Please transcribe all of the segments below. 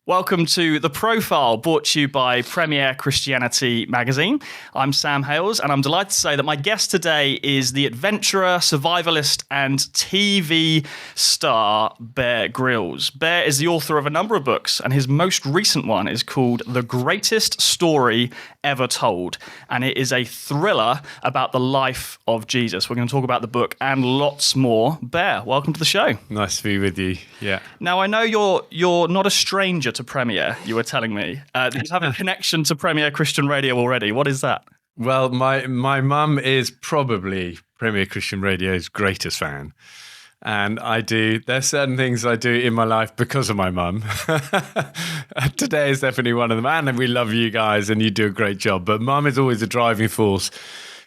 Welcome to The Profile, brought to you by Premier Christianity magazine. I'm Sam Hales, and I'm delighted to say that my guest today is the adventurer, survivalist, and TV star Bear Grylls. Bear is the author of a number of books, and his most recent one is called The Greatest Story Ever Told, and it is a thriller about the life of Jesus. We're going to talk about the book and lots more. Bear, welcome to the show. Nice to be with you. Yeah. Now, I know you're not a stranger to Premier, you were telling me. That you have a connection to Premier Christian Radio already. What is that? Well, my mum is probably Premier Christian Radio's greatest fan. And there's certain things I do in my life because of my mum. Today is definitely one of them. And we love you guys and you do a great job. But mum is always a driving force.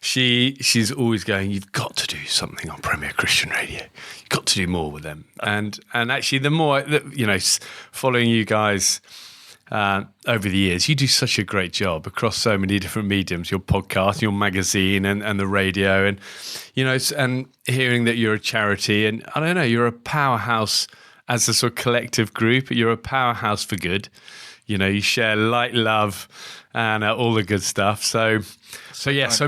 She's always going, you've got to do something on Premier Christian Radio. You've got to do more with them. And actually, the more, following you guys over the years, you do such a great job across so many different mediums, your podcast, your magazine and the radio. And, and hearing that you're a charity and, I don't know, you're a powerhouse as a sort of collective group. You're a powerhouse for good. You share light, love, and all the good stuff. So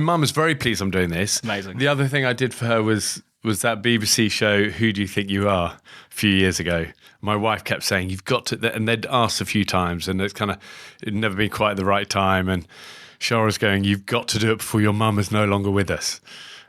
Mum was very pleased I'm doing this. Amazing. The other thing I did for her was that BBC show, Who Do You Think You Are, a few years ago. My wife kept saying, you've got to, and they'd asked a few times, and it'd never been quite the right time. And Shara's going, you've got to do it before your mum is no longer with us.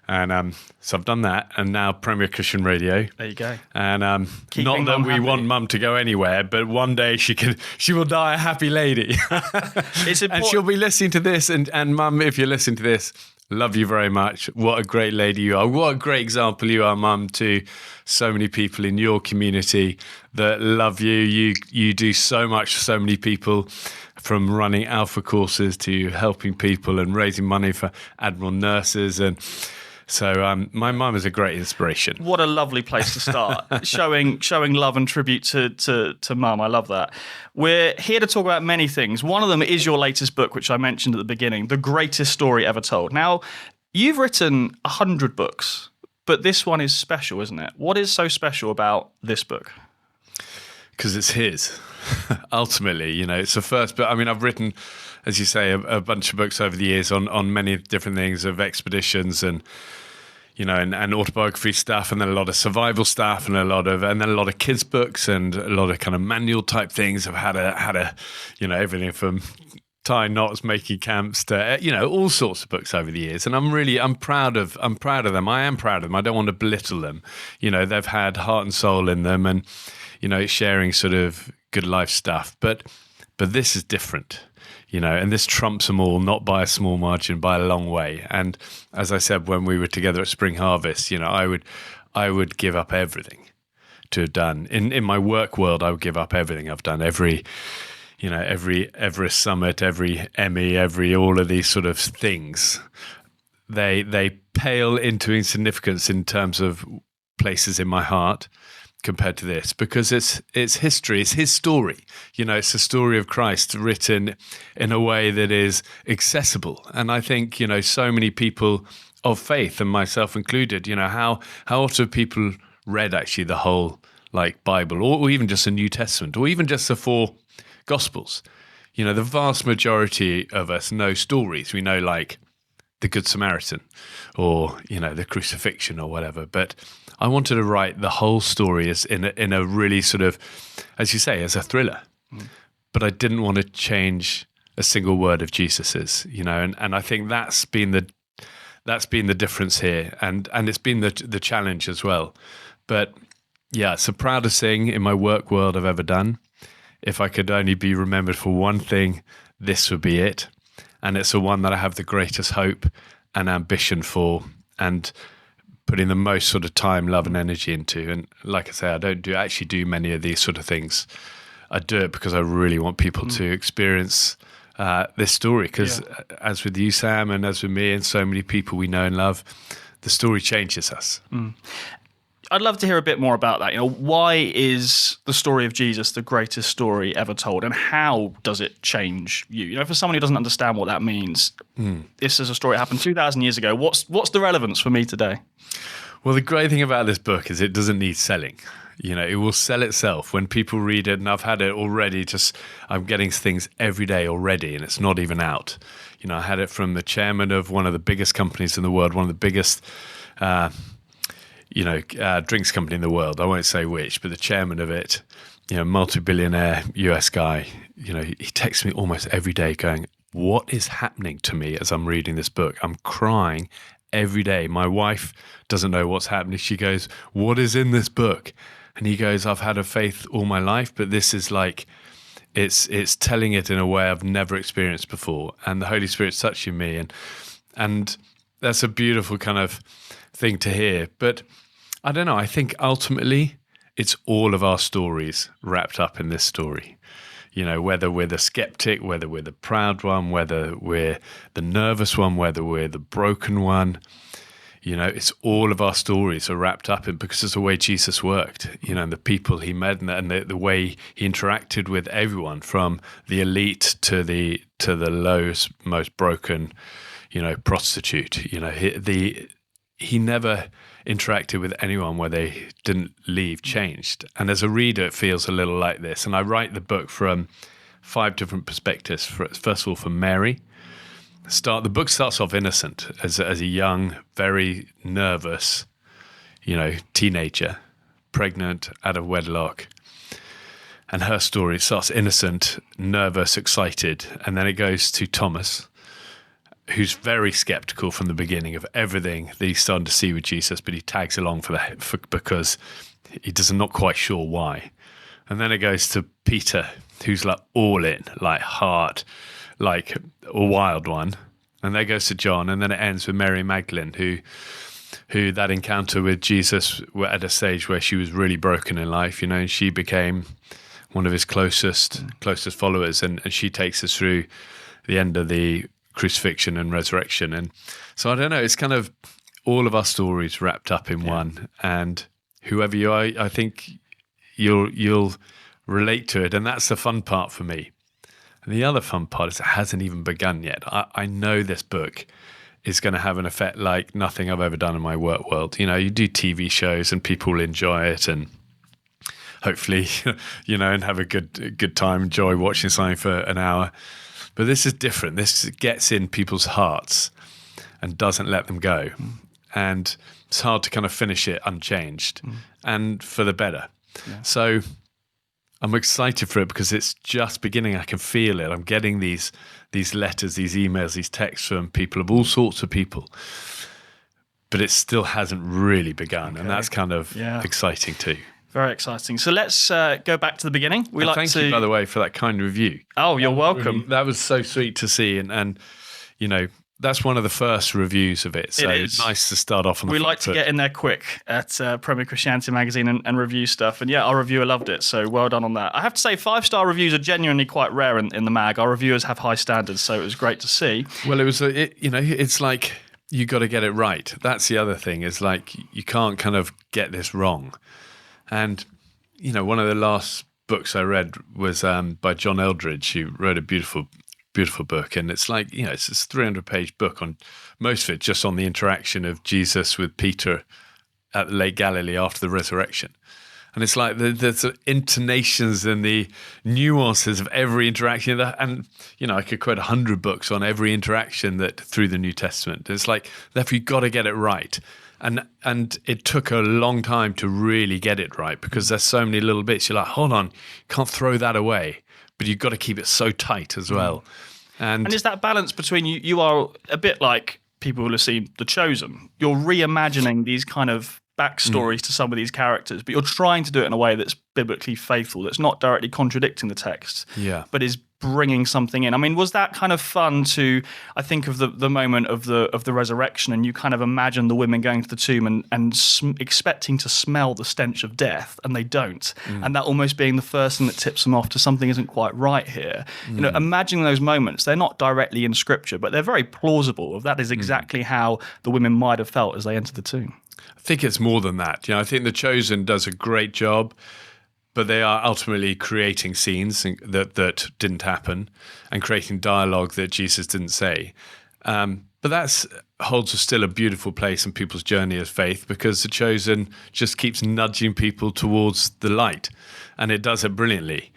And so I've done that, and now Premier Christian Radio. There you go. And not that we want Mum to go anywhere, but one day she will die a happy lady. It's important. And she'll be listening to this. And Mum, if you're listening to this, love you very much. What a great lady you are. What a great example you are, Mum, to so many people in your community that love you. You do so much for so many people, from running alpha courses to helping people and raising money for Admiral nurses. And so my mum is a great inspiration. What a lovely place to start, showing love and tribute to Mum. I love that. We're here to talk about many things. One of them is your latest book, which I mentioned at the beginning, The Greatest Story Ever Told. Now, you've written 100 books, but this one is special, isn't it? What is so special about this book? Because it's his. Ultimately, it's the first book. I mean, I've written, as you say, a bunch of books over the years on many different things, of expeditions and and autobiography stuff, and then a lot of survival stuff, and then a lot of kids books and a lot of kind of manual type things. I've had a everything from tying knots, making camps to all sorts of books over the years, and I'm proud of them. I am proud of them. I don't want to belittle them. They've had heart and soul in them, and sharing sort of good life stuff. But this is different. And this trumps them all, not by a small margin, by a long way. And as I said, when we were together at Spring Harvest, I would give up everything to have done. In my work world, I would give up everything. I've done every Everest summit, every Emmy, all of these sort of things. They pale into insignificance in terms of places in my heart compared to this, because it's history, it's his story. It's the story of Christ written in a way that is accessible. And I think, so many people of faith, and myself included, how often have people read actually the whole Bible, or even just the New Testament, or even just the 4 Gospels? The vast majority of us know stories. We know the Good Samaritan, or, the crucifixion or whatever. But I wanted to write the whole story as in a really sort of, as you say, as a thriller. But I didn't want to change a single word of Jesus's, and I think that's been the difference here, and it's been the challenge as well. But yeah, it's the proudest thing in my work world I've ever done. If I could only be remembered for one thing, this would be it. And it's the one that I have the greatest hope and ambition for, and putting the most sort of time, love and energy into. And like I say, I don't actually do many of these sort of things. I do it because I really want people to experience this story. Because as with you, Sam, and as with me and so many people we know and love, the story changes us. I'd love to hear a bit more about that. Why is the story of Jesus the greatest story ever told, and how does it change you? For someone who doesn't understand what that means, this is a story that happened 2,000 years ago. What's the relevance for me today? Well, the great thing about this book is it doesn't need selling. You know, it will sell itself when people read it. And I've had it already. I'm getting things every day already, and it's not even out. You know, I had it from the chairman of one of the biggest companies in the world, one of the biggest, drinks company in the world. I won't say which, but the chairman of it, you know, multi-billionaire US guy. You know, he texts me almost every day, going, "What is happening to me as I'm reading this book? I'm crying every day. My wife doesn't know what's happening. She goes, 'What is in this book?' And he goes, 'I've had a faith all my life, but this is like, it's telling it in a way I've never experienced before. And the Holy Spirit's touching me.' And that's a beautiful kind of thing to hear. But I don't know, I think ultimately it's all of our stories wrapped up in this story. You know, whether we're the skeptic, whether we're the proud one, whether we're the nervous one, whether we're the broken one, you know, it's all of our stories are wrapped up in, because it's the way Jesus worked, you know, and the people he met, and the way he interacted with everyone, from the elite to the lowest, most broken, you know, prostitute. You know, he never interacted with anyone where they didn't leave changed. And as a reader, it feels a little like this. And I write the book from 5 different perspectives. First of all, for Mary. The book starts off innocent as a young, very nervous, you know, teenager, pregnant, out of wedlock. And her story starts innocent, nervous, excited. And then it goes to Thomas, who's very skeptical from the beginning of everything that he's starting to see with Jesus, but he tags along because he does not quite sure why. And then it goes to Peter, who's like all in, like heart, like a wild one. And then it goes to John, and then it ends with Mary Magdalene, who that encounter with Jesus were at a stage where she was really broken in life, you know, and she became one of his closest followers, and she takes us through the end of the crucifixion and resurrection. And so I don't know, it's kind of all of our stories wrapped up in one, and whoever you are, I think you'll relate to it. And that's the fun part for me. And the other fun part is it hasn't even begun yet. I know this book is going to have an effect like nothing I've ever done in my work world. You know, you do TV shows and people will enjoy it, and hopefully, you know, and have a good time, enjoy watching something for an hour. But this is different. This gets in people's hearts and doesn't let them go. And it's hard to kind of finish it unchanged, and for the better. Yeah. So I'm excited for it because it's just beginning. I can feel it. I'm getting these letters, these emails, these texts from people of all sorts of people. But it still hasn't really begun. Okay. And that's kind of exciting too. Very exciting. So let's go back to the beginning. Thank you, by the way, for that kind review. Oh, you're welcome. That was so sweet to see. And you know, that's one of the first reviews of it. So it's nice to start off on the front like foot. To get in there quick at Premier Christianity Magazine and review stuff. And yeah, our reviewer loved it. So well done on that. I have to say, 5-star reviews are genuinely quite rare in the mag. Our reviewers have high standards, so it was great to see. Well, it's like you got to get it right. That's the other thing, is like you can't kind of get this wrong. And, you know, one of the last books I read was by John Eldridge, who wrote a beautiful book. And it's like, you know, it's this 300-page book, on most of it just on the interaction of Jesus with Peter at Lake Galilee after the resurrection. And it's like the intonations and the nuances of every interaction. And, you know, I could quote 100 books on every interaction that through the New Testament. It's like, therefore, you've got to get it right. And it took a long time to really get it right, because there's so many little bits. You're like, hold on, can't throw that away, but you've got to keep it so tight as well. And is that balance between you are a bit like people who have seen The Chosen. You're reimagining these kind of backstories to some of these characters, but you're trying to do it in a way that's biblically faithful, that's not directly contradicting the text, but is bringing something in. I mean, was that kind of fun to, I think of the moment of the resurrection, and you kind of imagine the women going to the tomb and expecting to smell the stench of death, and they don't. And that almost being the first thing that tips them off to something isn't quite right here. You know, imagining those moments, they're not directly in scripture, but they're very plausible. That is exactly how the women might have felt as they entered the tomb. I think it's more than that. You know, I think The Chosen does a great job, but they are ultimately creating scenes that didn't happen, and creating dialogue that Jesus didn't say. But that's holds still a beautiful place in people's journey of faith, because The Chosen just keeps nudging people towards the light, and it does it brilliantly.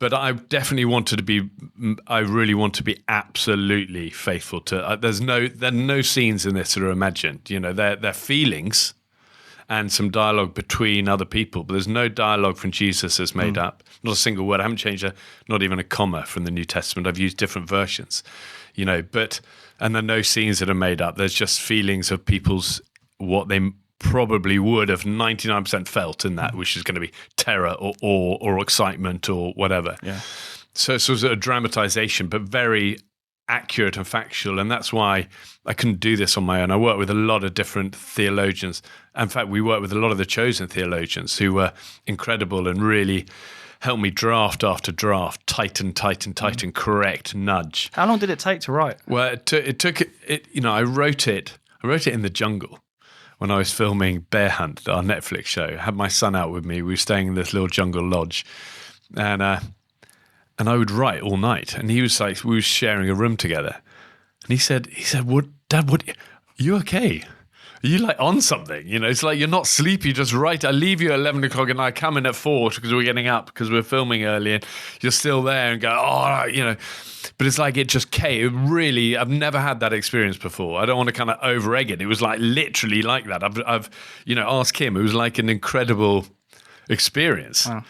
But I definitely wanted to be. I really want to be absolutely faithful to. There are no scenes in this that are imagined. They're feelings and some dialogue between other people, but there's no dialogue from Jesus that's made up. Not a single word. I haven't changed not even a comma from the New Testament. I've used different versions, and there are no scenes that are made up. There's just feelings of people's, what they probably would have 99% felt in that, which is going to be terror or awe or excitement or whatever. Yeah. So it was a dramatization, but very accurate and factual. And that's why I couldn't do this on my own. I worked with a lot of different theologians. In fact, we worked with a lot of the chosen theologians who were incredible and really helped me draft after draft, tighten, correct, nudge. How long did it take to write? Well, it took. I wrote it in the jungle when I was filming Bear Hunt, our Netflix show. I had my son out with me. We were staying in this little jungle lodge, and I would write all night. And he was like, we were sharing a room together, and he said, "What, Dad? What? Are you okay? Are you like on something? It's like you're not sleepy. Just write. I leave you at 11 o'clock, and I come in at 4 because we're getting up because we're filming early, and you're still there and go, But it's like it just came. Really, I've never had that experience before. I don't want to kind of over-egg it. It was like literally like that. I've asked him. It was like an incredible experience. Wow.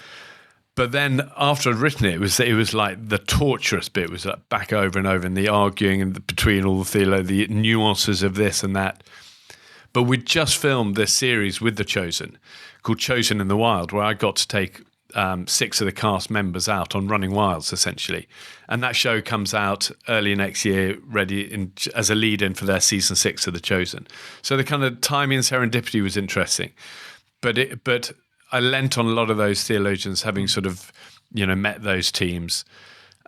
But then after I'd written it, it was like the torturous bit was like back over and over, and the arguing and between all the nuances of this and that. But we'd just filmed this series with The Chosen called Chosen in the Wild, where I got to take 6 of the cast members out on running wilds, essentially. And that show comes out early next year, ready as a lead-in for their season 6 of The Chosen. So the kind of timing and serendipity was interesting. But I lent on a lot of those theologians, having sort of, met those teams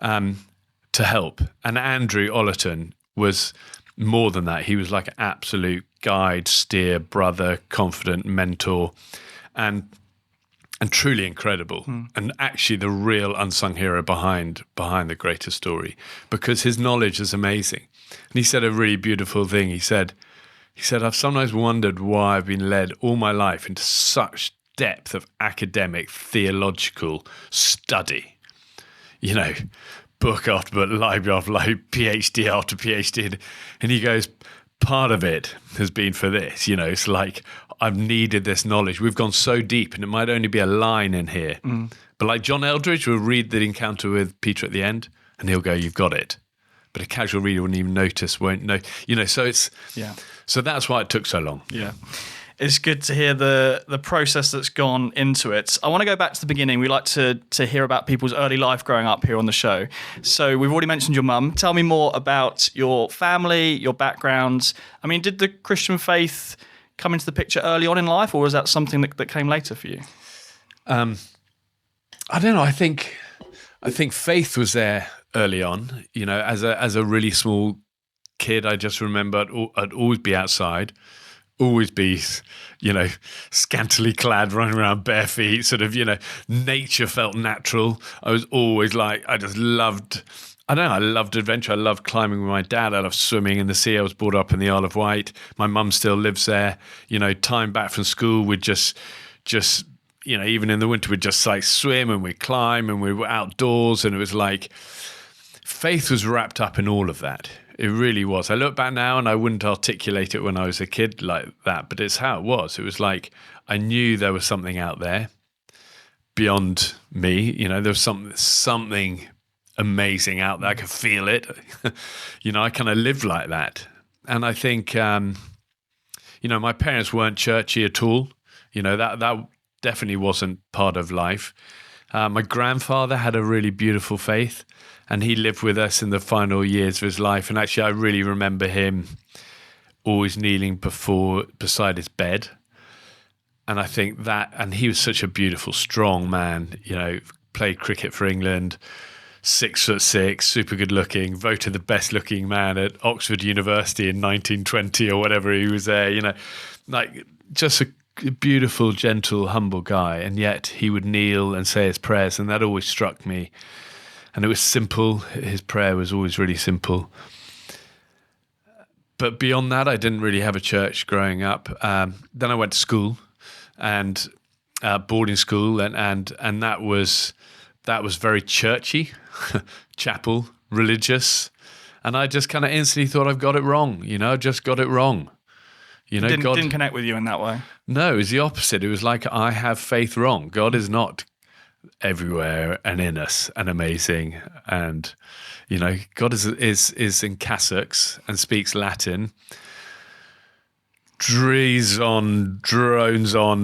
to help. And Andrew Ollerton was more than that. He was like an absolute guide, steer, brother, confident mentor, and truly incredible. And actually the real unsung hero behind the greater story, because his knowledge is amazing. And he said a really beautiful thing. He said, I've sometimes wondered why I've been led all my life into such depth of academic theological study. Book after book, library after library, PhD after PhD. And he goes, part of it has been for this. It's like I've needed this knowledge. We've gone so deep, and it might only be a line in here. But like John Eldridge will read the encounter with Peter at the end, and he'll go, "You've got it." But a casual reader wouldn't even notice, won't know. So it's So that's why it took so long. Yeah. It's good to hear the process that's gone into it. I want to go back to the beginning. We like to hear about people's early life growing up here on the show. So we've already mentioned your mum. Tell me more about your family, your background. I mean, did the Christian faith come into the picture early on in life, or was that something that came later for you? I don't know. I think faith was there early on. As a really small kid, I just remember I'd always be outside. Always be, scantily clad, running around bare feet, sort of, nature felt natural. I was always I loved adventure. I loved climbing with my dad. I loved swimming in the sea. I was brought up in the Isle of Wight. My mum still lives there. Time back from school, we'd just even in the winter, we'd just swim and we'd climb and we were outdoors. And it was faith was wrapped up in all of that. It really was. I look back now and I wouldn't articulate it when I was a kid like that, but it's how it was. It was I knew there was something out there beyond me. There was something amazing out there. I could feel it. I kind of lived like that. And I think, my parents weren't churchy at all. That definitely wasn't part of life. My grandfather had a really beautiful faith, and he lived with us in the final years of his life. And actually, I really remember him always kneeling beside his bed. And I think and he was such a beautiful, strong man, played cricket for England, 6'6", super good looking, voted the best looking man at Oxford University in 1920 or whatever he was there, just a beautiful, gentle, humble guy. And yet he would kneel and say his prayers, and that always struck me. And it was simple. His prayer was always really simple. but beyond that, I didn't really have a church growing up. Then I went to school, and boarding school, and that was very churchy, chapel, religious, and I just kind of instantly thought, I've got it wrong. I just got it wrong. God didn't connect with you in that way. No, it was the opposite. It was like, I have faith wrong. God is not everywhere and in us and amazing, and God is in cassocks and speaks Latin, drones on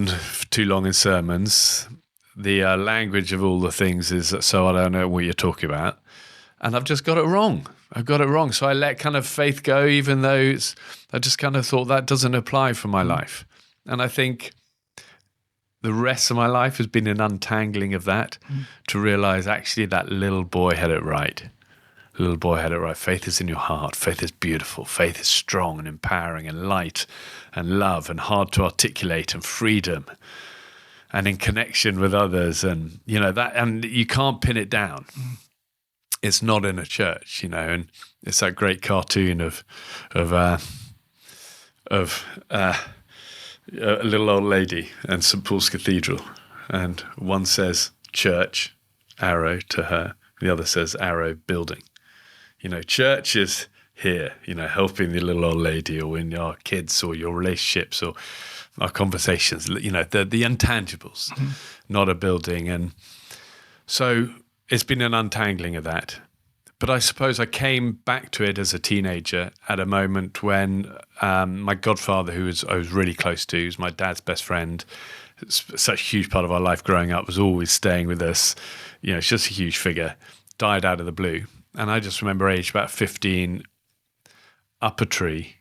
for too long in sermons. The language of all the things is so I don't know what you're talking about, and I've just got it wrong. I've got it wrong. So I let kind of faith go, even though I just kind of thought that doesn't apply for my life. And I think the rest of my life has been an untangling of that to realize actually that little boy had it right. Little boy had it right. Faith is in your heart. Faith is beautiful. Faith is strong and empowering and light and love and hard to articulate and freedom and in connection with others. And, that, and you can't pin it down. It's not in a church, and it's that great cartoon of a little old lady and St. Paul's Cathedral, and one says church, arrow to her, the other says arrow, building. Church is here, helping the little old lady, or in your kids or your relationships or our conversations, the intangibles, not a building. And so it's been an untangling of that. But I suppose I came back to it as a teenager at a moment when my godfather, I was really close to, who's my dad's best friend, such a huge part of our life growing up, was always staying with us. It's just a huge figure, died out of the blue. And I just remember age about 15, up a tree,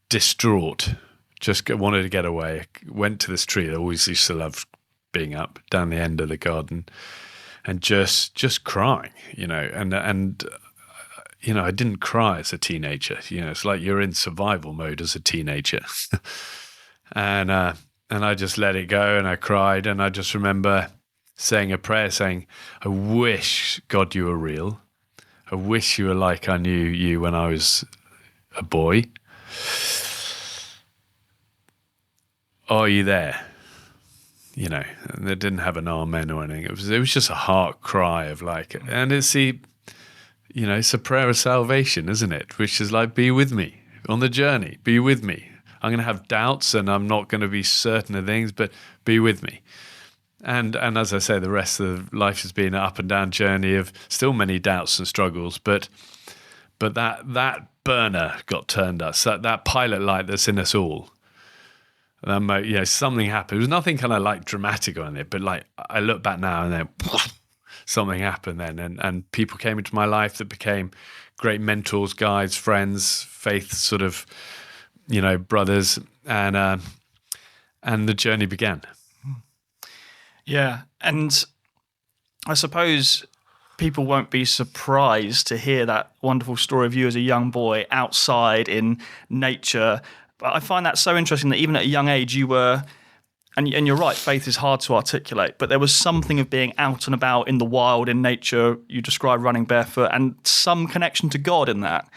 distraught, just wanted to get away. Went to this tree. I always used to love being up down the end of the garden. And just crying, and I didn't cry as a teenager. It's like you're in survival mode as a teenager, and I just let it go, and I cried, and I just remember saying a prayer, saying, "I wish God you were real. I wish you were like I knew you when I was a boy. Are you there?" And they didn't have an amen or anything. It was just a heart cry of like, and it's it's a prayer of salvation, isn't it? Which is like, be with me on the journey, be with me. I'm going to have doubts and I'm not going to be certain of things, but be with me. And as I say, the rest of life has been an up and down journey of still many doubts and struggles, but that burner got turned us, that pilot light that's in us all. Something happened. It was nothing kind of like dramatic on it, but like I look back now and then something happened then, and people came into my life that became great mentors, guides, friends, faith sort of, brothers, and the journey began. Yeah, and I suppose people won't be surprised to hear that wonderful story of you as a young boy outside in nature. But I find that so interesting that even at a young age you were, and you're right, faith is hard to articulate, but there was something of being out and about in the wild, in nature. You describe running barefoot and some connection to God in that.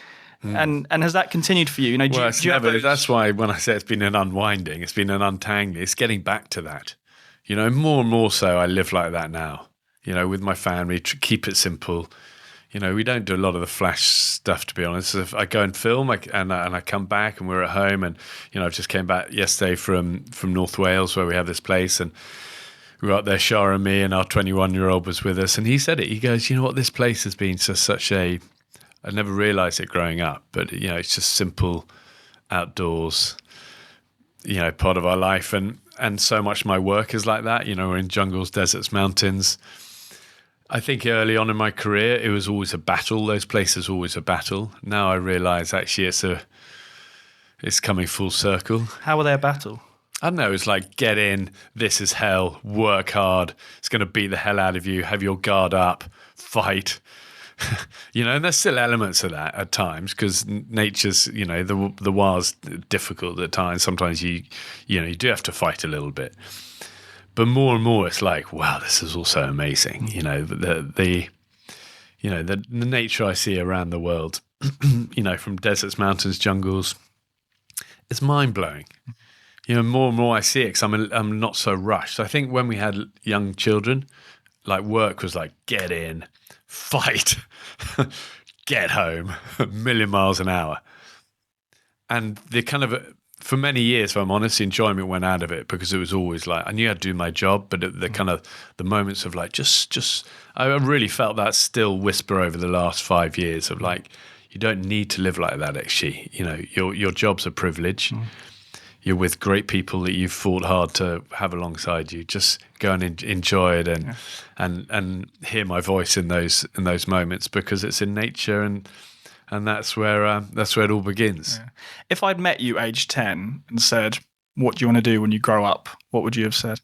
And has that continued for you? That's why when I say it's been an unwinding, it's been an untangling, it's getting back to that. More and more so I live like that now, with my family, to keep it simple. We don't do a lot of the flash stuff, to be honest. If I go and film, and I come back, and we're at home, and I just came back yesterday from North Wales, where we have this place, and we were up there, Shara and me, and our 21-year-old was with us, and he said it. He goes, "You know what? This place has been such a. I never realised it growing up, but it's just simple, outdoors, part of our life, and so much of my work is like that. We're in jungles, deserts, mountains." I think early on in my career, it was always a battle. Those places were always a battle. Now I realise actually it's coming full circle. How were they a battle? I don't know. It's like, get in, this is hell, work hard. It's going to beat the hell out of you. Have your guard up, fight. And there's still elements of that at times because nature's, the wild's difficult at times. Sometimes you do have to fight a little bit. But more and more, it's like, wow, this is also amazing. The nature I see around the world, from deserts, mountains, jungles. It's mind-blowing. More and more I see it because I'm not so rushed. I think when we had young children, like work was like, get in, fight, get home, a million miles an hour. And the kind of, for many years, if I'm honest, the enjoyment went out of it because it was always like, I knew I'd do my job, but the kind of the moments of like, I really felt that still whisper over the last 5 years of like, you don't need to live like that, actually. Your job's a privilege. You're with great people that you've fought hard to have alongside you. Just go and enjoy it and hear my voice in those moments because it's in nature and that's where it all begins. Yeah. If I'd met you age 10 and said, "What do you want to do when you grow up?" What would you have said?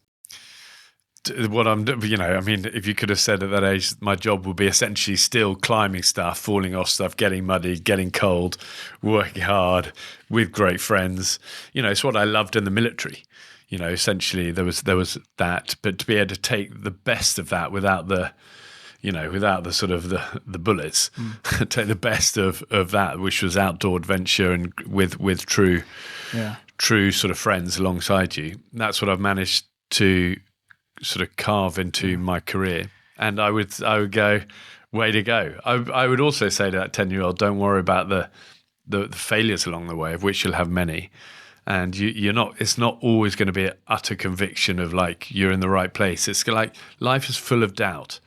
What I'm, if you could have said at that age, my job would be essentially still climbing stuff, falling off stuff, getting muddy, getting cold, working hard with great friends. It's what I loved in the military. Essentially there was that, but to be able to take the best of that without the sort of the bullets, take the best of that, which was outdoor adventure and with true sort of friends alongside you. That's what I've managed to sort of carve into my career. And I would go, way to go. I would also say to that 10-year-old, don't worry about the failures along the way, of which you'll have many. And it's not always going to be an utter conviction of like, you're in the right place. It's like life is full of doubt.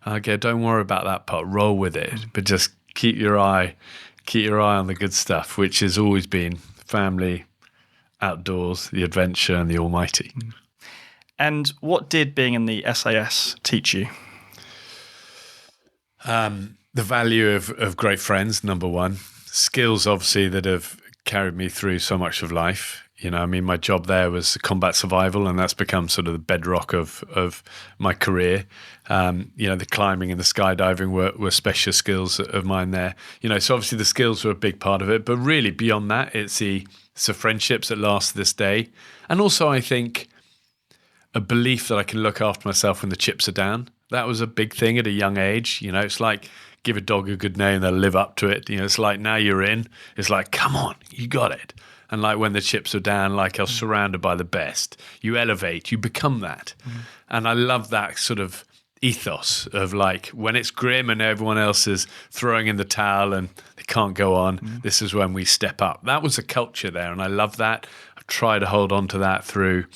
Okay, don't worry about that part. Roll with it, but just keep your eye on the good stuff, which has always been family, outdoors, the adventure, and the Almighty. And what did being in the SAS teach you? The value of great friends, number one. Skills, obviously, that have carried me through so much of life. My job there was combat survival, and that's become sort of the bedrock of my career. The climbing and the skydiving were special skills of mine there. So obviously the skills were a big part of it, but really beyond that, it's the friendships that last to this day. And also, I think, a belief that I can look after myself when the chips are down. That was a big thing at a young age. It's like, give a dog a good name, they'll live up to it. It's like, now you're in. It's like, come on, you got it. And like when the chips are down, like I was surrounded by the best. You elevate, you become that. And I love that sort of ethos of like, when it's grim and everyone else is throwing in the towel and they can't go on, this is when we step up. That was a culture there, and I love that. I've tried to hold on to that through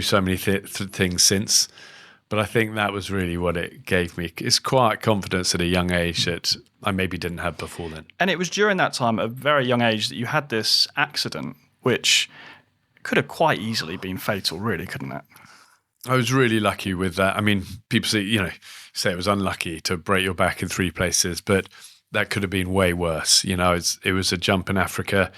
so many things since. But I think that was really what it gave me. It's quiet confidence at a young age that I maybe didn't have before then. And it was during that time, at a very young age, that you had this accident, which could have quite easily been fatal, really, couldn't it? I was really lucky with that. I mean, people say it was unlucky to break your back in 3 places, but that could have been way worse. It was a jump in Africa.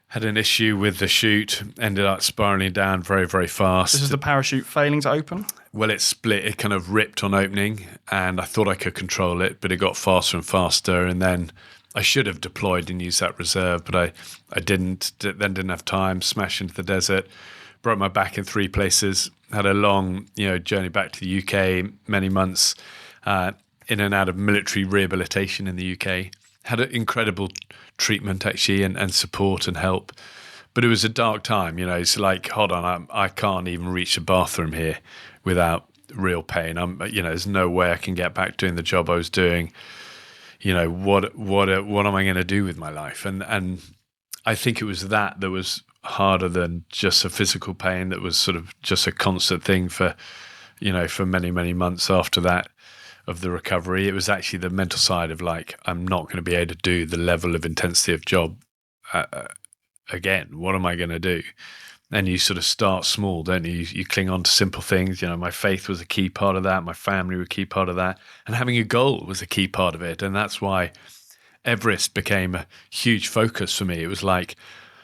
Had an issue with the chute, ended up spiraling down very, very fast. This is the parachute failing to open? Well, it split. It kind of ripped on opening, and I thought I could control it, but it got faster and faster. And then I should have deployed and used that reserve, but I didn't. Then didn't have time. Smashed into the desert, broke my back in 3 places. Had a long, journey back to the UK, many months in and out of military rehabilitation in the UK. Had an incredible treatment actually and support and help, but it was a dark time. It's like, hold on, I can't even reach the bathroom here without real pain. There's no way I can get back doing the job I was doing. What am I going to do with my life? And I think it was that was harder than just a physical pain. That was sort of just a constant thing for many, many months after that of the recovery. It was actually the mental side of like, I'm not going to be able to do the level of intensity of job again. What am I going to do? And you sort of start small, don't you? You cling on to simple things. My faith was a key part of that. My family was a key part of that. And having a goal was a key part of it. And that's why Everest became a huge focus for me. It was like,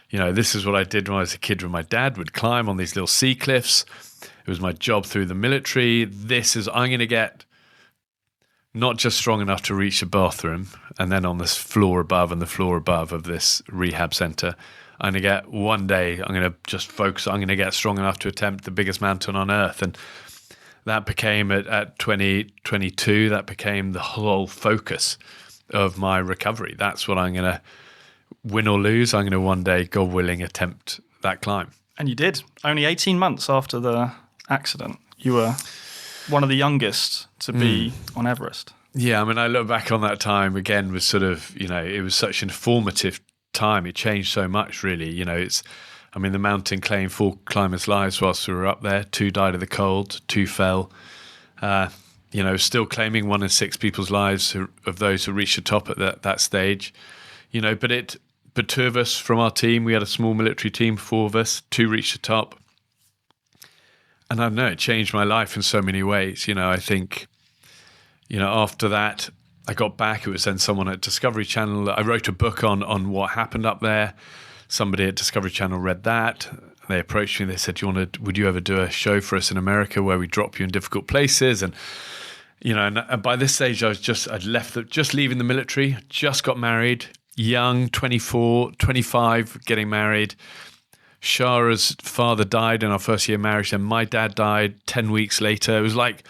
this is what I did when I was a kid, when my dad would climb on these little sea cliffs. It was my job through the military. I'm going to get not just strong enough to reach the bathroom and then on this floor above and the floor above of this rehab center, I'm going to get one day, I'm going to just focus, I'm going to get strong enough to attempt the biggest mountain on earth. And that became at 2022, that became the whole focus. of my recovery. That's what I'm going to win or lose. I'm going to one day, God willing, attempt that climb. And you did. Only 18 months after the accident, you were one of the youngest to be on Everest. Yeah, I mean, I look back on that time again was sort of, it was such an informative time. It changed so much, really. The mountain claimed 4 climbers' lives whilst we were up there. 2 died of the cold, 2 fell. Still claiming 1 in 6 people's lives of those who reached the top at that stage. But 2 of us from our team, we had a small military team, 4 of us, 2 reached the top. And I don't know, it changed my life in so many ways. I think, after that, I got back. It was then someone at Discovery Channel. I wrote a book on what happened up there. Somebody at Discovery Channel read that. They approached me. They said, would you ever do a show for us in America where we drop you in difficult places? And, and by this stage, I'd left, just leaving the military, just got married, young, 24, 25, getting married. Shara's father died in our first year of marriage, and my dad died 10 weeks later. It was like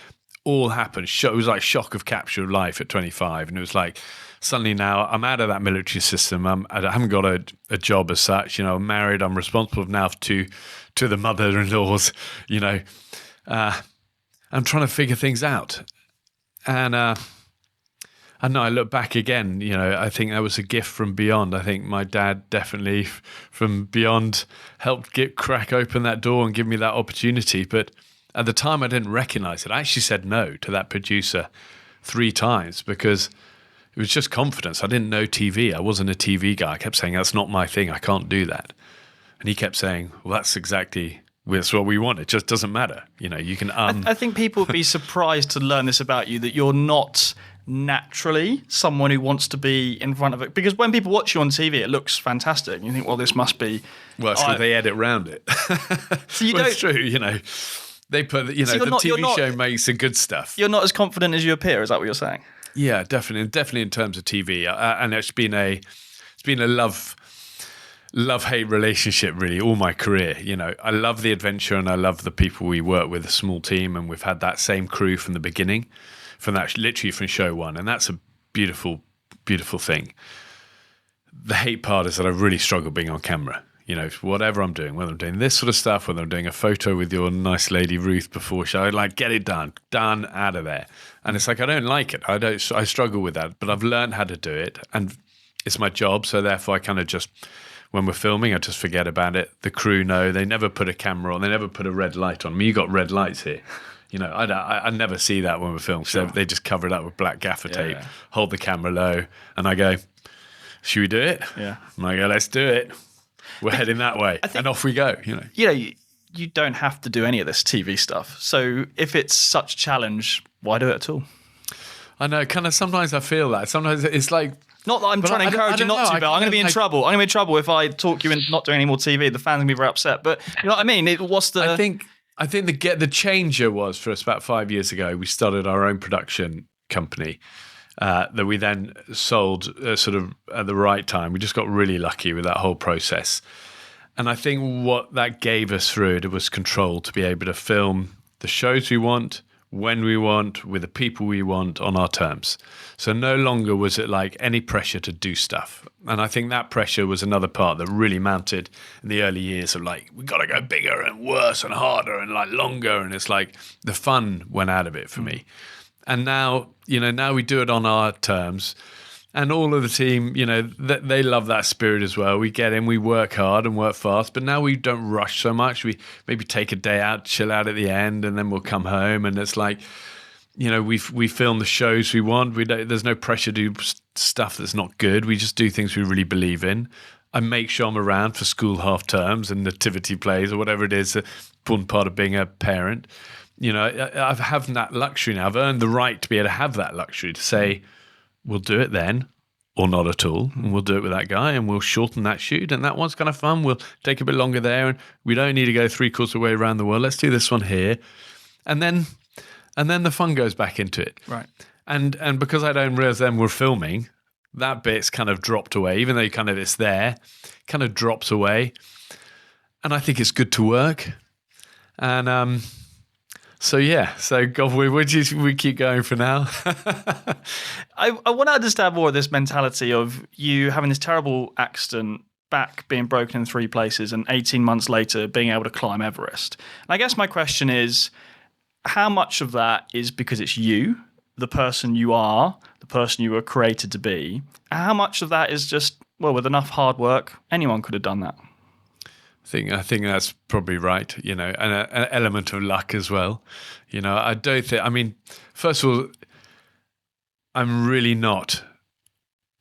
all happened. It was like shock of capture of life at 25. And it was like, suddenly now I'm out of that military system. I haven't got a job as such. I'm married. I'm responsible now to the mother-in-laws. I'm trying to figure things out. And I know I look back again, I think that was a gift from beyond. I think my dad definitely from beyond helped crack open that door and give me that opportunity. But at the time I didn't recognize it. I actually said no to that producer 3 times because it was just confidence. I didn't know TV. I wasn't a TV guy. I kept saying, that's not my thing. I can't do that. And he kept saying, well, that's what we want. It just doesn't matter. You can... I think people would be surprised to learn this about you, that you're not naturally someone who wants to be in front of it. Because when people watch you on TV, it looks fantastic. You think, well, this must be... Well, it's because they edit around it. So it's true, They put, the TV show makes the good stuff. You're not as confident as you appear, is that what you're saying? Yeah, definitely in terms of TV, and it's been a love-hate relationship really all my career. I love the adventure and I love the people we work with, a small team, and we've had that same crew from the beginning, literally from show 1, and that's a beautiful, beautiful thing. The hate part is that I really struggle being on camera. Whatever I'm doing, whether I'm doing this sort of stuff, whether I'm doing a photo with your nice lady Ruth before show, get it done, out of there. And it's like, I don't like it. I struggle with that, but I've learned how to do it, and it's my job. So therefore I kind of just, when we're filming, I just forget about it. The crew know, they never put a camera on, they never put a red light on. You got red lights here. I never see that when we're filming. Sure. So they just cover it up with black gaffer tape, hold the camera low, and I go, should we do it? Yeah. And I go, let's do it. We're heading that way, and off we go. You don't have to do any of this TV stuff. So if it's such a challenge, why do it at all? I know. Kind of. Sometimes I feel that. Sometimes it's like, not that I'm trying to encourage you not to, but I'm going to be in trouble. I'm going to be in trouble if I talk you into not doing any more TV. The fans are going to be very upset. But you know what I mean? I think the changer was for us about 5 years ago. We started our own production company. That we then sold sort of at the right time. We just got really lucky with that whole process. And I think what that gave us through it was control to be able to film the shows we want, when we want, with the people we want, on our terms. So no longer was it like any pressure to do stuff. And I think that pressure was another part that really mounted in the early years of like, we got to go bigger and worse and harder and like longer. And it's like the fun went out of it for me. And now, now we do it on our terms, and all of the team, they love that spirit as well. We get in, we work hard and work fast, but now we don't rush so much. We maybe take a day out, chill out at the end, and then we'll come home. And it's like, we film the shows we want. There's no pressure to do stuff that's not good. We just do things we really believe in. I make sure I'm around for school half terms and nativity plays or whatever it is, an important part of being a parent. I've had that luxury now. I've earned the right to be able to have that luxury to say, we'll do it then or not at all. And we'll do it with that guy and we'll shorten that shoot. And that one's kind of fun. We'll take a bit longer there. And we don't need to go 3/4 of the way around the world. Let's do this one here. And then the fun goes back into it. Right. And because I don't realize then we're filming, that bit's kind of dropped away, even though kind of it's there, kind of drops away. And I think it's good to work. And, so God, we keep going for now. I want to understand more of this mentality of you having this terrible accident, back being broken in 3 places, and 18 months later being able to climb Everest. And I guess my question is, how much of that is because it's you, the person you are, the person you were created to be? And how much of that is just, well, with enough hard work, anyone could have done that? I think that's probably right, and an element of luck as well. I don't think, first of all, I'm really not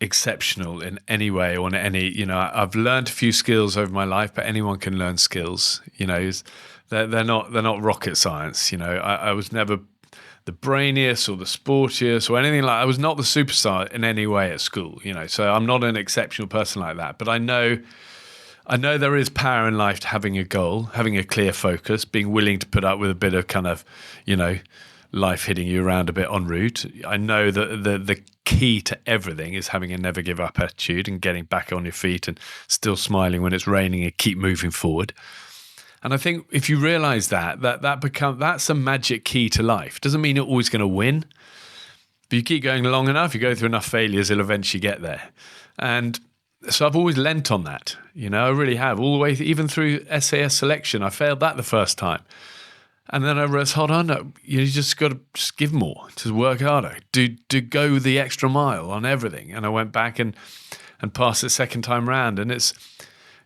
exceptional in any way or in any, I've learned a few skills over my life, but anyone can learn skills, they're not rocket science. I was never the brainiest or the sportiest or anything I was not the superstar in any way at school, so I'm not an exceptional person like that. But I know there is power in life to having a goal, having a clear focus, being willing to put up with a bit of kind of, life hitting you around a bit en route. I know that the key to everything is having a never give up attitude and getting back on your feet and still smiling when it's raining and keep moving forward. And I think if you realize that's a magic key to life. Doesn't mean you're always going to win, but you keep going long enough, you go through enough failures, you'll eventually get there. And so I've always lent on that, I really have, all the way, even through SAS selection. I failed that the first time. And then I realized, hold on, you just got to just give more, just work harder, do go the extra mile on everything. And I went back and passed it second time round. And it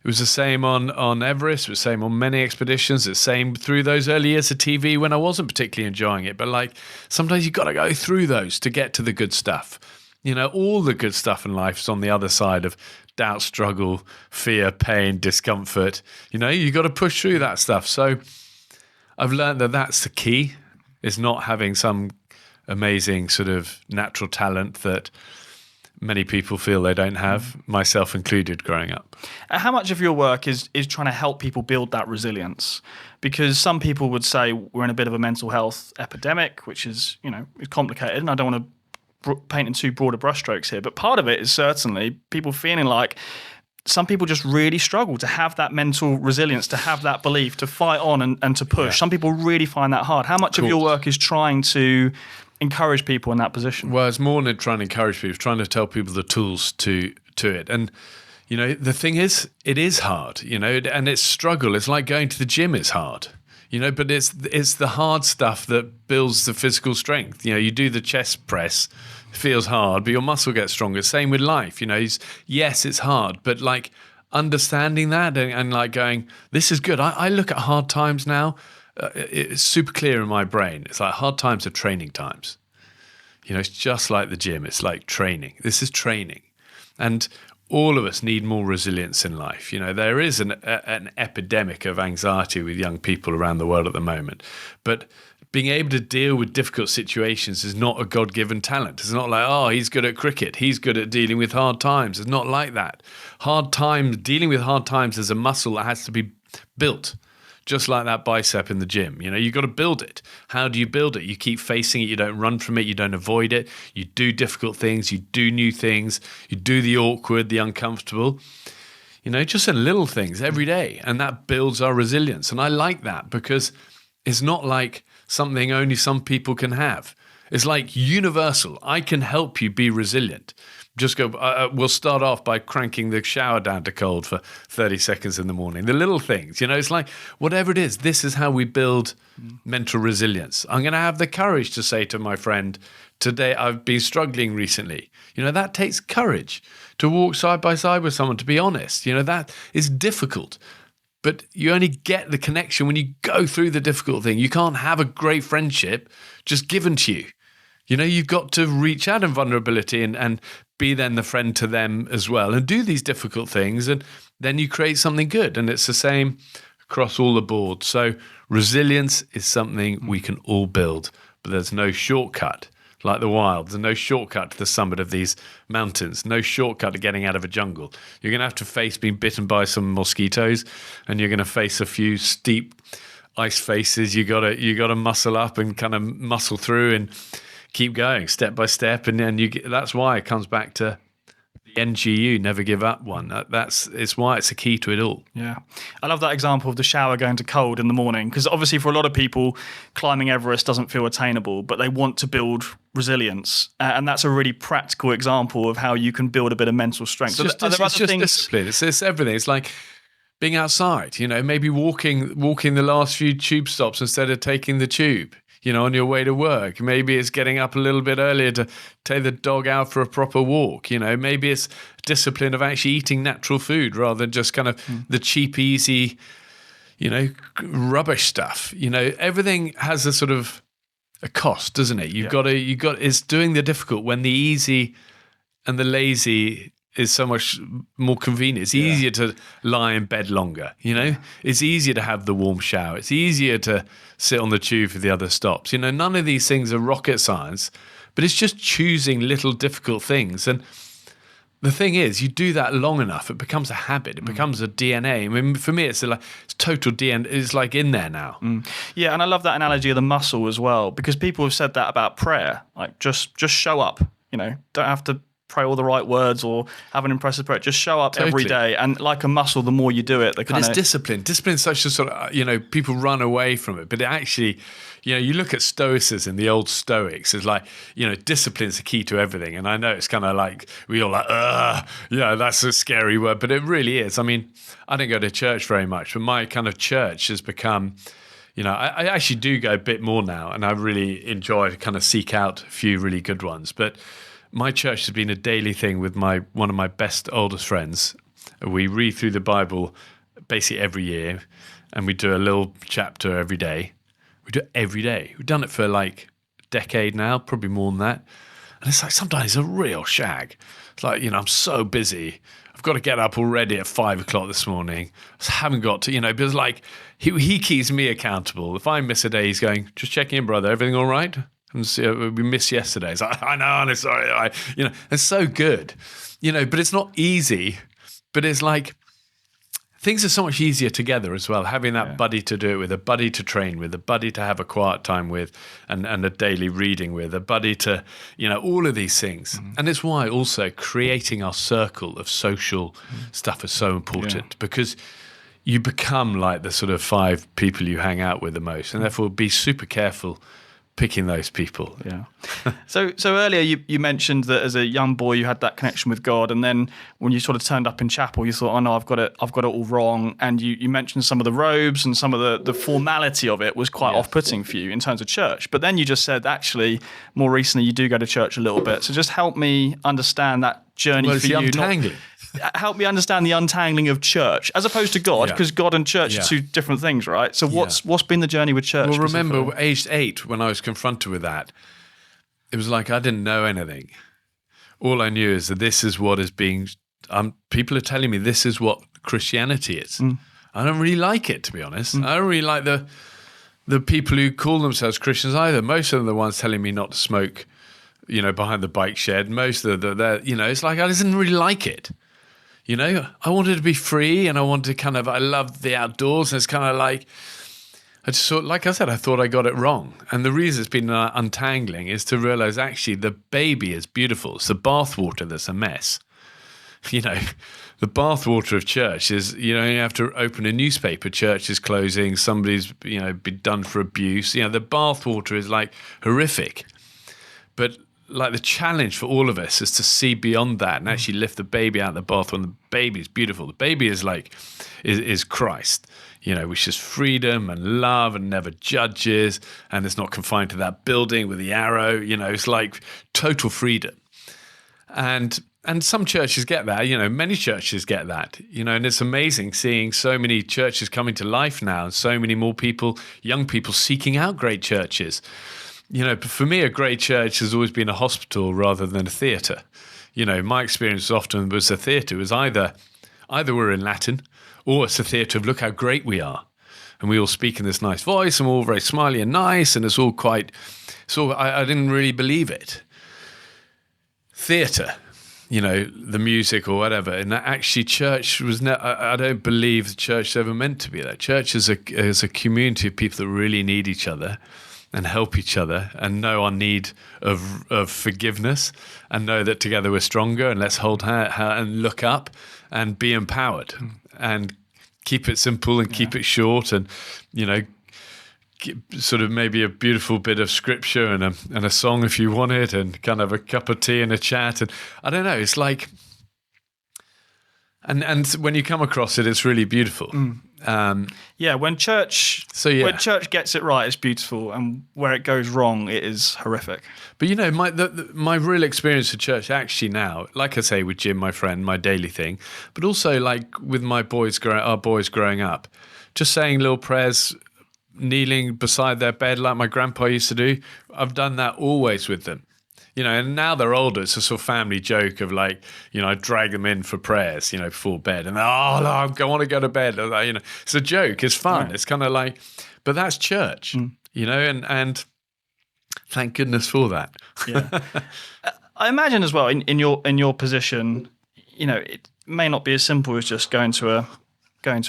was the same on Everest, it was the same on many expeditions, it's the same through those early years of TV when I wasn't particularly enjoying it. But sometimes you've got to go through those to get to the good stuff. All the good stuff in life is on the other side of doubt, struggle, fear, pain, discomfort. You've got to push through that stuff. So I've learned that that's the key, is not having some amazing sort of natural talent that many people feel they don't have, myself included, growing up. How much of your work is trying to help people build that resilience? Because some people would say we're in a bit of a mental health epidemic, which is, is complicated, and I don't want to paint in too broad a brushstrokes here, but part of it is certainly people feeling like some people just really struggle to have that mental resilience, to have that belief, to fight on and to push. Yeah. Some people really find that hard. How much of your work is trying to encourage people in that position? Well, it's more than trying to encourage people, it's trying to tell people the tools to it. And, the thing is, it is hard, and it's struggle. It's like going to the gym is hard, but it's the hard stuff that builds the physical strength. You do the chest press, feels hard, but your muscle gets stronger. Same with life, yes, it's hard, but understanding that and going, this is good. I look at hard times now, it's super clear in my brain. It's like hard times are training times. It's just like the gym. It's like training. This is training. And all of us need more resilience in life. There is an epidemic of anxiety with young people around the world at the moment, but being able to deal with difficult situations is not a God-given talent. It's not like, oh, he's good at cricket, he's good at dealing with hard times. It's not like that. Dealing with hard times is a muscle that has to be built, just like that bicep in the gym. You've got to build it. How do you build it? You keep facing it, you don't run from it, you don't avoid it, you do difficult things, you do new things, you do the awkward, the uncomfortable, just in little things every day. And that builds our resilience. And I like that because it's not like something only some people can have. It's like universal. I can help you be resilient. Just go, we'll start off by cranking the shower down to cold for 30 seconds in the morning. The little things, it's like whatever it is, this is how we build mental resilience. I'm going to have the courage to say to my friend, today I've been struggling recently. That takes courage to walk side by side with someone, to be honest. That is difficult. But you only get the connection when you go through the difficult thing. You can't have a great friendship just given to you. You've got to reach out in vulnerability and be then the friend to them as well and do these difficult things. And then you create something good. And it's the same across all the board. So resilience is something we can all build, but there's no shortcut. Like the wild, there's no shortcut to the summit of these mountains, no shortcut to getting out of a jungle. You're going to have to face being bitten by some mosquitoes, and you're going to face a few steep ice faces. You got to muscle up and kind of muscle through and keep going step by step. And then that's why it comes back to the NGU, never give up one. It's why it's a key to it all. Yeah. I love that example of the shower going to cold in the morning, because obviously for a lot of people, climbing Everest doesn't feel attainable, but they want to build resilience. And that's a really practical example of how you can build a bit of mental strength. It's just discipline. It's everything. It's like being outside, maybe walking the last few tube stops instead of taking the tube. On your way to work. Maybe it's getting up a little bit earlier to take the dog out for a proper walk. Maybe it's discipline of actually eating natural food rather than just kind of the cheap, easy, rubbish stuff. Everything has a sort of a cost, doesn't it? It's doing the difficult when the easy and the lazy is so much more convenient. It's easier to lie in bed longer, It's easier to have the warm shower. It's easier to sit on the tube for the other stops. None of these things are rocket science, but it's just choosing little difficult things. And the thing is, you do that long enough, it becomes a habit. It becomes a DNA. I mean, for me, it's total DNA. It's like in there now. Yeah, and I love that analogy of the muscle as well, because people have said that about prayer. Like, just show up, don't have to pray all the right words or have an impressive prayer. Just show up every day. And like a muscle, the more you do it, it's discipline. Discipline's such a sort of, people run away from it. But it actually, you look at Stoicism, the old Stoics, it's like, discipline's the key to everything. And I know it's kind of like, we all that's a scary word, but it really is. I mean, I don't go to church very much, but my kind of church has become, I actually do go a bit more now, and I really enjoy to kind of seek out a few really good ones. But my church has been a daily thing with one of my best oldest friends. We read through the Bible basically every year, and we do a little chapter every day. We do it every day. We've done it for like a decade now, probably more than that. And it's like sometimes it's a real shag. It's like, I'm so busy. I've got to get up already at 5 o'clock this morning. I just haven't got to, but it's like he keeps me accountable. If I miss a day, he's going, just checking in, brother, everything all right? And we missed yesterday. It's like, I know, I'm sorry. It's so good, but it's not easy. But it's like things are so much easier together as well. Having that buddy to do it with, a buddy to train with, a buddy to have a quiet time with, and a daily reading with, a buddy to, all of these things. And it's why also creating our circle of social stuff is so important, because you become like the sort of 5 people you hang out with the most, and therefore be super careful picking those people. Yeah. So earlier you mentioned that as a young boy you had that connection with God, and then when you sort of turned up in chapel, you thought, oh no, I've got it all wrong. And you mentioned some of the robes and some of the formality of it was quite off-putting for you in terms of church. But then you just said, actually, more recently you do go to church a little bit. So just help me understand that journey for you. Untangling. Help me understand the untangling of church as opposed to God, because God and church are two different things, right? So what's been the journey with church? Well, remember, aged 8, when I was confronted with that, it was like I didn't know anything. All I knew is that this is what is being. People are telling me this is what Christianity is. I don't really like it, to be honest. I don't really like the people who call themselves Christians either. Most of them are the ones telling me not to smoke, behind the bike shed. Most of it's like I didn't really like it. I wanted to be free, and I wanted to I loved the outdoors. And it's kind of like, I just thought, like I said, I thought I got it wrong. And the reason it's been untangling is to realize actually the baby is beautiful. It's the bathwater that's a mess. The bathwater of church is, you have to open a newspaper, church is closing, somebody's, been done for abuse. The bathwater is like horrific. But like the challenge for all of us is to see beyond that and actually lift the baby out of the bath when the baby is beautiful. The baby is is Christ, which is freedom and love and never judges, and it's not confined to that building with the arrow. It's like total freedom. And some churches get that, many churches get that, and it's amazing seeing so many churches coming to life now, and so many more people, young people seeking out great churches. But for me, a great church has always been a hospital rather than a theatre. My experience often was a theatre. It was either we're in Latin, or it's a theatre of look how great we are. And we all speak in this nice voice, and we're all very smiley and nice, and it's all quite... So I didn't really believe it. Theatre, the music or whatever. And actually church was... I don't believe the church is ever meant to be that. Church is a community of people that really need each other. and help each other and know our need of forgiveness and know that together we're stronger, and let's hold hand and look up and be empowered and keep it simple and keep it short, and, you know, sort of maybe a beautiful bit of scripture and a song if you want it, and kind of a cup of tea and a chat. And I don't know, it's like, and when you come across it, it's really beautiful. When church gets it right, it's beautiful, and where it goes wrong, it is horrific. But, you know, my real experience of church actually now, like I say, with Jim, my friend, my daily thing, but also like with our boys growing up, just saying little prayers, kneeling beside their bed like my grandpa used to do. I've done that always with them. You know, and now they're older, it's a sort of family joke of like, you know, I drag them in for prayers, you know, before bed. And I want to go to bed. You know, it's a joke. It's fun. Right. It's kind of like, but that's church, you know, and thank goodness for that. Yeah. I imagine as well in your position, you know, it may not be as simple as just going to a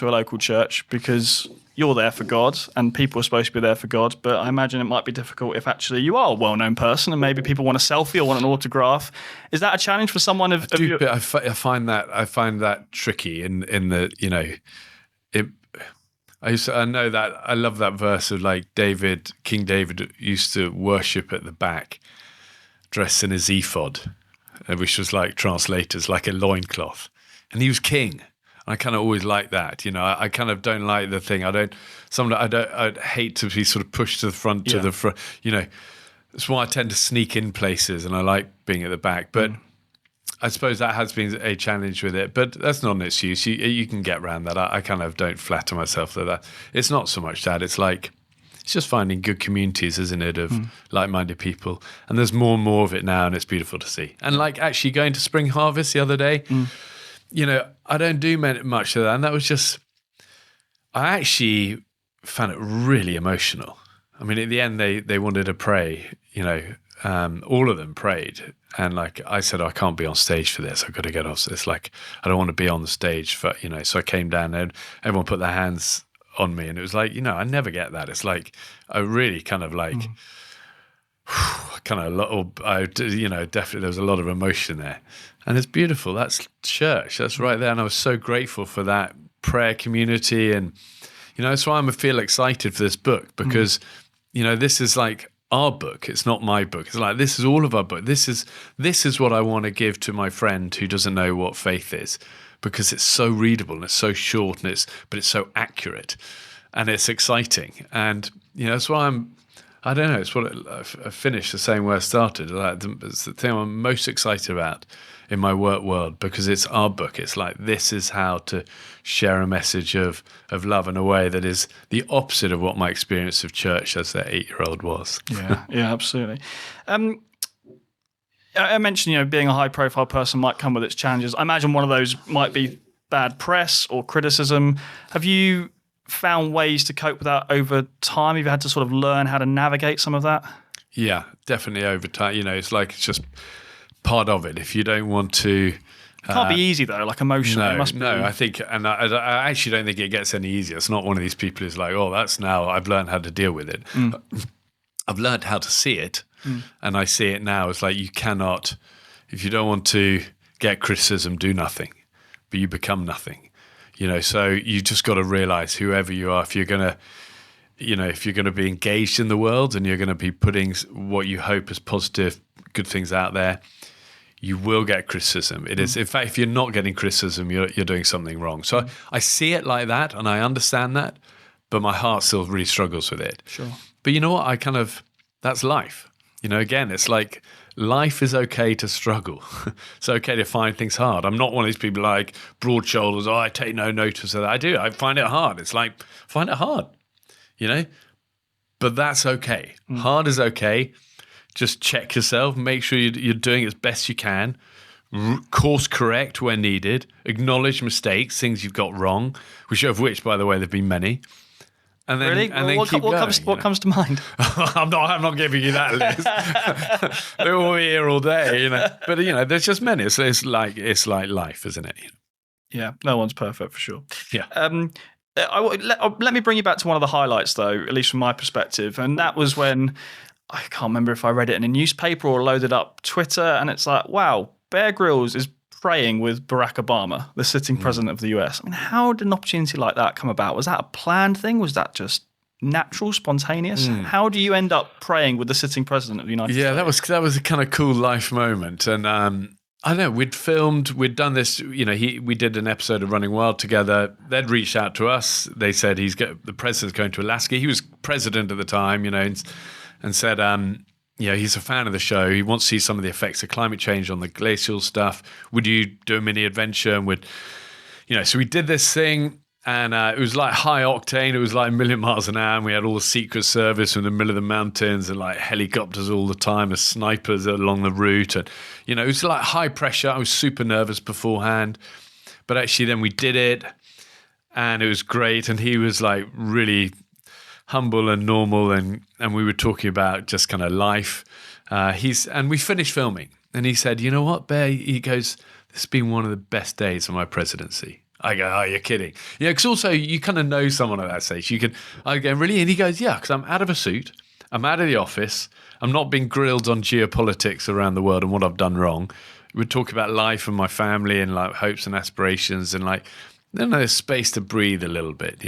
local church, because you're there for God and people are supposed to be there for God. But I imagine it might be difficult if actually you are a well-known person and maybe people want a selfie or want an autograph. Is that a challenge for someone I find that tricky in the, you know, I know that I love that verse of like King David used to worship at the back, dressed in his ephod, which was like translators, like a loincloth, and he was king. I kind of always like that, you know. I kind of don't like the thing. I'd hate to be sort of pushed to the front, you know. That's why I tend to sneak in places, and I like being at the back. But I suppose that has been a challenge with it. But that's not an excuse. You can get around that. I kind of don't flatter myself that it's not so much that. It's like, it's just finding good communities, isn't it, of like-minded people. And there's more and more of it now, and it's beautiful to see. And like actually going to Spring Harvest the other day, you know, I don't do much of that. And that was just, I actually found it really emotional. I mean, at the end, they wanted to pray, you know, all of them prayed. And like I said, I can't be on stage for this. I've got to get off. It's like, I don't want to be on the stage for, you know, so I came down and everyone put their hands on me. And it was like, you know, I never get that. It's like, I really kind of like, you know, definitely there was a lot of emotion there. And it's beautiful. That's church. That's right there. And I was so grateful for that prayer community. And, you know, that's why I feel excited for this book, because, you know, this is like our book. It's not my book. It's like, this is all of our book. This is what I want to give to my friend who doesn't know what faith is, because it's so readable and it's so short, and but it's so accurate and it's exciting. And, you know, that's why I don't know, it's what I finished the same way I started. It's the thing I'm most excited about in my work world, because it's our book. It's like, this is how to share a message of love in a way that is the opposite of what my experience of church as that 8-year-old was. Yeah, absolutely. I mentioned, you know, being a high-profile person might come with its challenges. I imagine one of those might be bad press or criticism. Have you found ways to cope with that over time? Have you had to sort of learn how to navigate some of that? Yeah, definitely over time. You know, it's just part of it. If you don't want to... It can't be easy though, like emotionally. No, I think, and I actually don't think it gets any easier. It's not one of these people who's like, oh, that's now, I've learned how to deal with it. I've learned how to see it, and I see it now. It's like, you cannot, if you don't want to get criticism, do nothing, but you become nothing. You know, so you just got to realize, whoever you are, if you're going to be engaged in the world and you're going to be putting what you hope is positive, good things out there, you will get criticism. It is, in fact, if you're not getting criticism, you're doing something wrong. So I see it like that, and I understand that, but my heart still really struggles with it. Sure. But you know what? That's life. You know, again, it's like, life is okay to struggle. It's okay to find things hard. I'm not one of these people like broad shoulders. Oh, I take no notice of that. I do. I find it hard. It's like, find it hard, you know, but that's okay. Hard is okay. Just check yourself, make sure you're doing as best you can, course correct where needed, acknowledge mistakes, things you've got wrong, which, by the way, there've been many. And then, really? And then keep going. What comes to mind? I'm not giving you that list. They're all here all day, you know. But you know, there's just many. It's like life, isn't it? Yeah, no one's perfect for sure. Yeah. Let me bring you back to one of the highlights, though, at least from my perspective. And that was when, I can't remember if I read it in a newspaper or loaded up Twitter, and it's like, wow, Bear Grylls is praying with Barack Obama, the sitting president of the US. I mean, how did an opportunity like that come about? Was that a planned thing? Was that just natural, spontaneous? How do you end up praying with the sitting president of the United States? Yeah, that was a kind of cool life moment. And I don't know, we'd done this, we did an episode of Running Wild together. They'd reached out to us. They said the president's going to Alaska. He was president at the time, and said, he's a fan of the show. He wants to see some of the effects of climate change on the glacial stuff. Would you do a mini adventure? And so we did this thing. And it was like high octane. It was like a million miles an hour. And we had all the Secret Service in the middle of the mountains and like helicopters all the time as snipers along the route. And, it was like high pressure. I was super nervous beforehand. But actually then we did it and it was great. And he was like really humble and normal. And we were talking about just kind of life. And we finished filming. And he said, you know what, Bear? He goes, this has been one of the best days of my presidency. I go, oh, you're kidding. Yeah, because also you kind of know someone at that stage. I go, really? And he goes, yeah, because I'm out of a suit. I'm out of the office. I'm not being grilled on geopolitics around the world and what I've done wrong. We talk about life and my family and like hopes and aspirations and like, then there's space to breathe a little bit,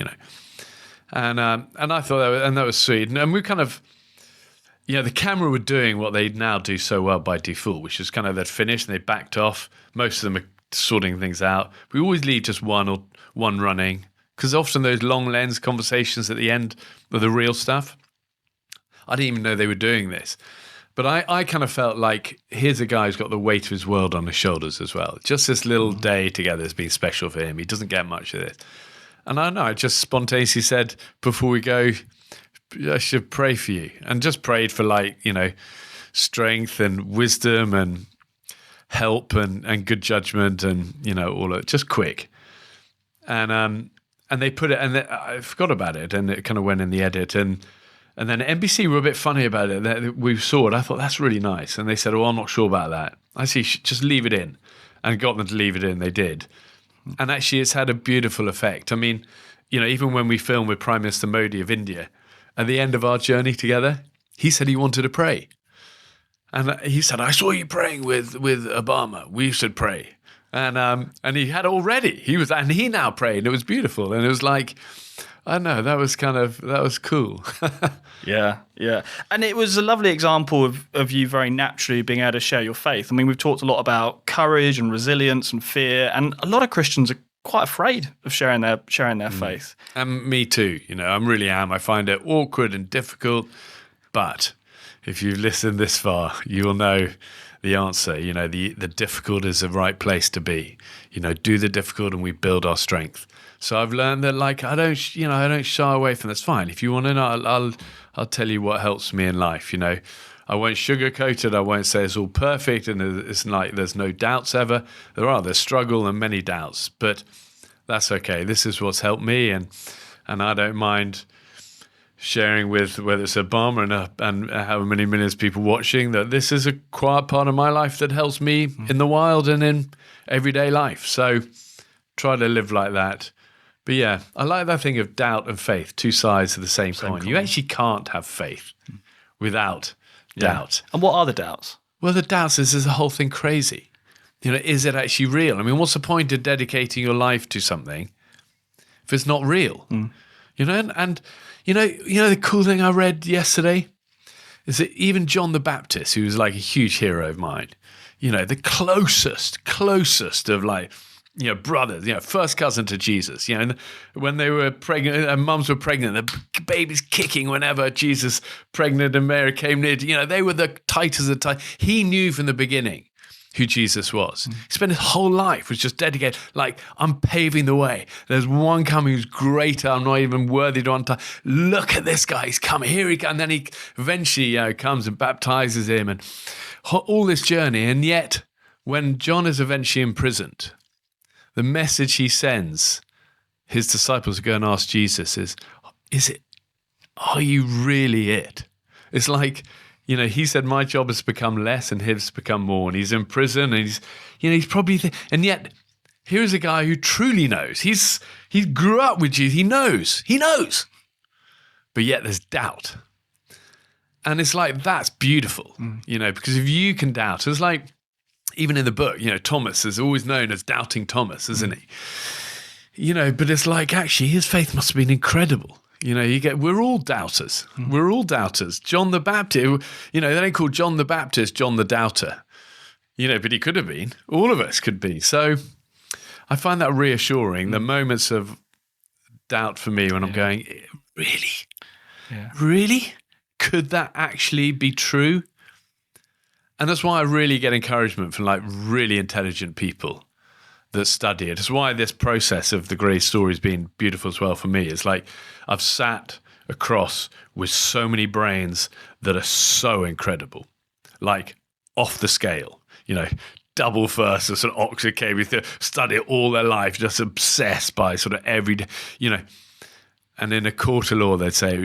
And I thought that was sweet. And we kind of, the camera were doing what they now do so well by default, which is kind of they'd finished and they backed off. Most of them are sorting things out. We always leave just one running because often those long lens conversations at the end of the real stuff. I didn't even know they were doing this, but I kind of felt like here's a guy who's got the weight of his world on his shoulders as well. Just this little day together has been special for him. He doesn't get much of this. And I just spontaneously said before we go, I should pray for you, and just prayed for strength and wisdom and help and good judgment and all of it, just quick. And they put it, and I forgot about it, and it kind of went in the edit, and then NBC were a bit funny about it. We saw it. I thought that's really nice, and they said, "Oh, I'm not sure about that." I see, just leave it in, and got them to leave it in. They did, and actually, it's had a beautiful effect. I mean, even when we filmed with Prime Minister Modi of India, at the end of our journey together, he said he wanted to pray. And he said, I saw you praying with Obama. We should pray. And he had already. He now prayed. It was beautiful. And it was like, I don't know, that was cool. Yeah. And it was a lovely example of you very naturally being able to share your faith. I mean, we've talked a lot about courage and resilience and fear. And a lot of Christians are quite afraid of sharing their faith. And me too. I really am. I find it awkward and difficult. But if you've listened this far, you will know the answer. The difficult is the right place to be. Do the difficult and we build our strength. So I've learned that I don't shy away from that's fine. If you want to know, I'll tell you what helps me in life. I won't sugarcoat it. I won't say it's all perfect and it's like there's no doubts ever. There's struggle and many doubts, but that's okay. This is what's helped me, and I don't mind sharing with whether it's Obama and however many millions of people watching that this is a quiet part of my life that helps me in the wild and in everyday life. So try to live like that. But yeah, I like that thing of doubt and faith, two sides of the same coin. You actually can't have faith without doubt. And what are the doubts? Well, the doubts is the whole thing crazy. Is it actually real? I mean, what's the point of dedicating your life to something if it's not real? And the cool thing I read yesterday is that even John the Baptist, who was like a huge hero of mine, the closest of brothers, first cousin to Jesus, and when they were pregnant and mums were pregnant, the baby's kicking whenever Jesus pregnant and Mary came near, they were the tightest of tight. He knew from the beginning who Jesus was. He spent his whole life was just dedicated, I'm paving the way. There's one coming who's greater. I'm not even worthy to untie. Look at this guy. He's coming. Here he comes. And then he eventually comes and baptizes him and all this journey. And yet, when John is eventually imprisoned, the message he sends his disciples to go and ask Jesus is are you really it? It's like, he said, my job has become less and his become more. And he's in prison and he's probably, and yet Here is a guy who truly knows. He grew up with Jesus. He knows. But yet there's doubt. And it's like, that's beautiful, because if you can doubt, it's like, even in the book, Thomas is always known as Doubting Thomas, isn't he? But it's like, actually, his faith must have been incredible. We're all doubters. We're all doubters. John the Baptist, they don't call John the Baptist John the Doubter, but he could have been. All of us could be. So I find that reassuring, the moments of doubt for me when I'm going, really? Yeah. Really? Could that actually be true? And that's why I really get encouragement from like really intelligent people that study it. It's why this process of the Grey story has been beautiful as well for me. It's like I've sat across with so many brains that are so incredible, like off the scale, double first, a sort of Oxford Cambridge, study it all their life, just obsessed by sort of every, And in a court of law, they'd say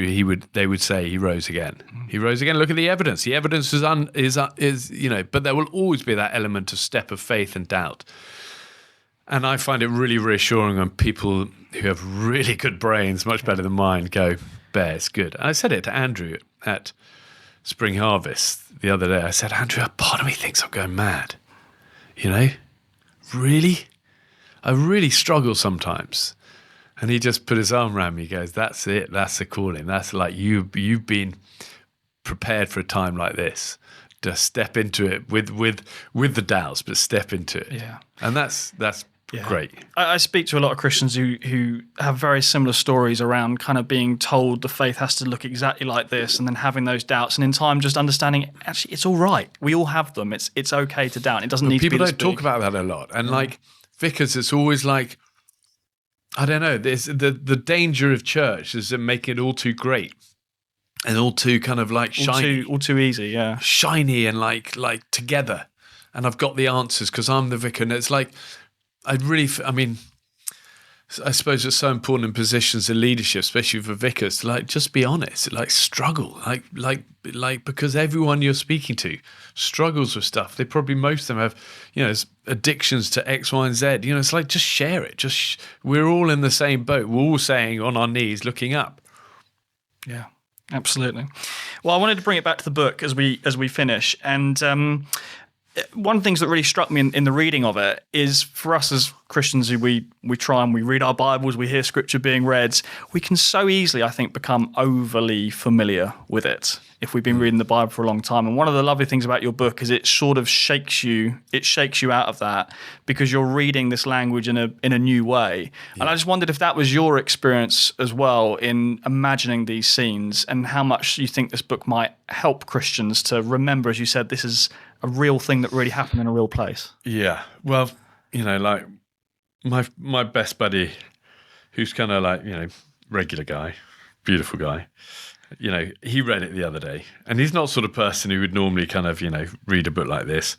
they would say he rose again. He rose again. Look at the evidence. The evidence is but there will always be that element of step of faith and doubt. And I find it really reassuring when people who have really good brains, much better than mine, go, Bear, it's good. And I said it to Andrew at Spring Harvest the other day. I said, Andrew, a part of me thinks I'm going mad. Really? I really struggle sometimes. And he just put his arm around me. He goes, that's it. That's the calling. That's like you've been prepared for a time like this. Just step into it with the doubts, but step into it. Yeah. And that's great. I speak to a lot of Christians who have very similar stories around kind of being told the faith has to look exactly like this, and then having those doubts, and in time just understanding actually it's all right. We all have them. It's okay to doubt. It doesn't need to be people this don't talk about that a lot. And like vicars, it's always like, I don't know. There's the danger of church is to make it all too great and all too kind of like shiny, all too easy, yeah, shiny and like together. And I've got the answers because I'm the vicar. And it's like I suppose it's so important in positions of leadership, especially for vicars, to like just be honest, like struggle, like because everyone you're speaking to struggles with stuff. Most of them have, addictions to X, Y, and Z. It's like just share it. We're all in the same boat. We're all saying on our knees, looking up. Yeah, absolutely. Well, I wanted to bring it back to the book as we finish, and one of the things that really struck me in the reading of it is for us as Christians who we try and we read our Bibles, we hear scripture being read, we can so easily, I think, become overly familiar with it if we've been reading the Bible for a long time. And one of the lovely things about your book is it sort of shakes you out of that because you're reading this language in a new way. Yeah. And I just wondered if that was your experience as well in imagining these scenes and how much you think this book might help Christians to remember, as you said, this is a real thing that really happened in a real place. Yeah. Well, like my best buddy, who's kind of like, regular guy, beautiful guy, he read it the other day, and he's not the sort of person who would normally kind of, read a book like this.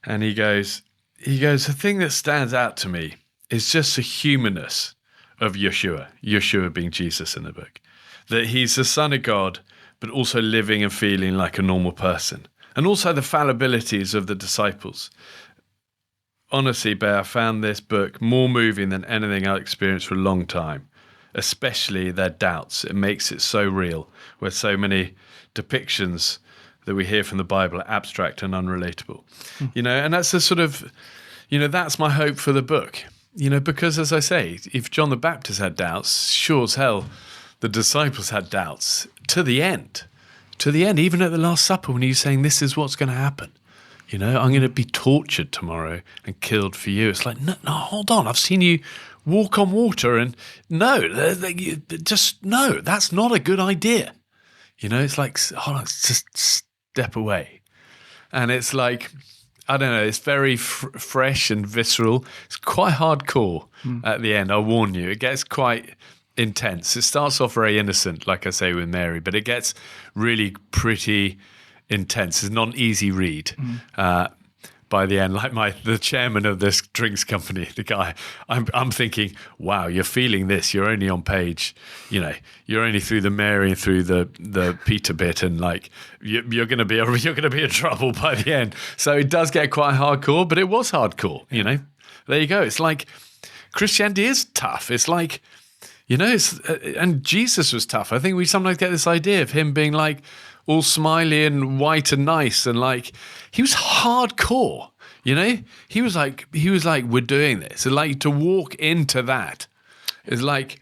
And he goes, the thing that stands out to me is just the humanness of Yeshua being Jesus in the book, that he's the Son of God, but also living and feeling like a normal person. And also the fallibilities of the disciples. Honestly, Bear, I found this book more moving than anything I've experienced for a long time, especially their doubts. It makes it so real, where so many depictions that we hear from the Bible are abstract and unrelatable. And that's the sort of, that's my hope for the book. Because as I say, if John the Baptist had doubts, sure as hell the disciples had doubts to the end. To the end, even at the Last Supper, when he's saying, this is what's going to happen. I'm going to be tortured tomorrow and killed for you. It's like, no, hold on. I've seen you walk on water, and no, that's not a good idea. It's like, hold on, just step away. And it's like, I don't know, it's very fresh and visceral. It's quite hardcore at the end, I warn you. It gets quite intense. It starts off very innocent, like I say with Mary, but it gets really pretty intense. It's not an easy read. by the end, like the chairman of this drinks company, the guy, I'm thinking, wow, you're feeling this. You're only on page, you're only through the Mary and through the Peter bit, and like you're going to be in trouble by the end. So it does get quite hardcore, but it was hardcore. There you go. It's like Christianity is tough. It's like, and Jesus was tough. I think we sometimes get this idea of him being like all smiley and white and nice, and like he was hardcore. He was like, we're doing this. And like to walk into that is like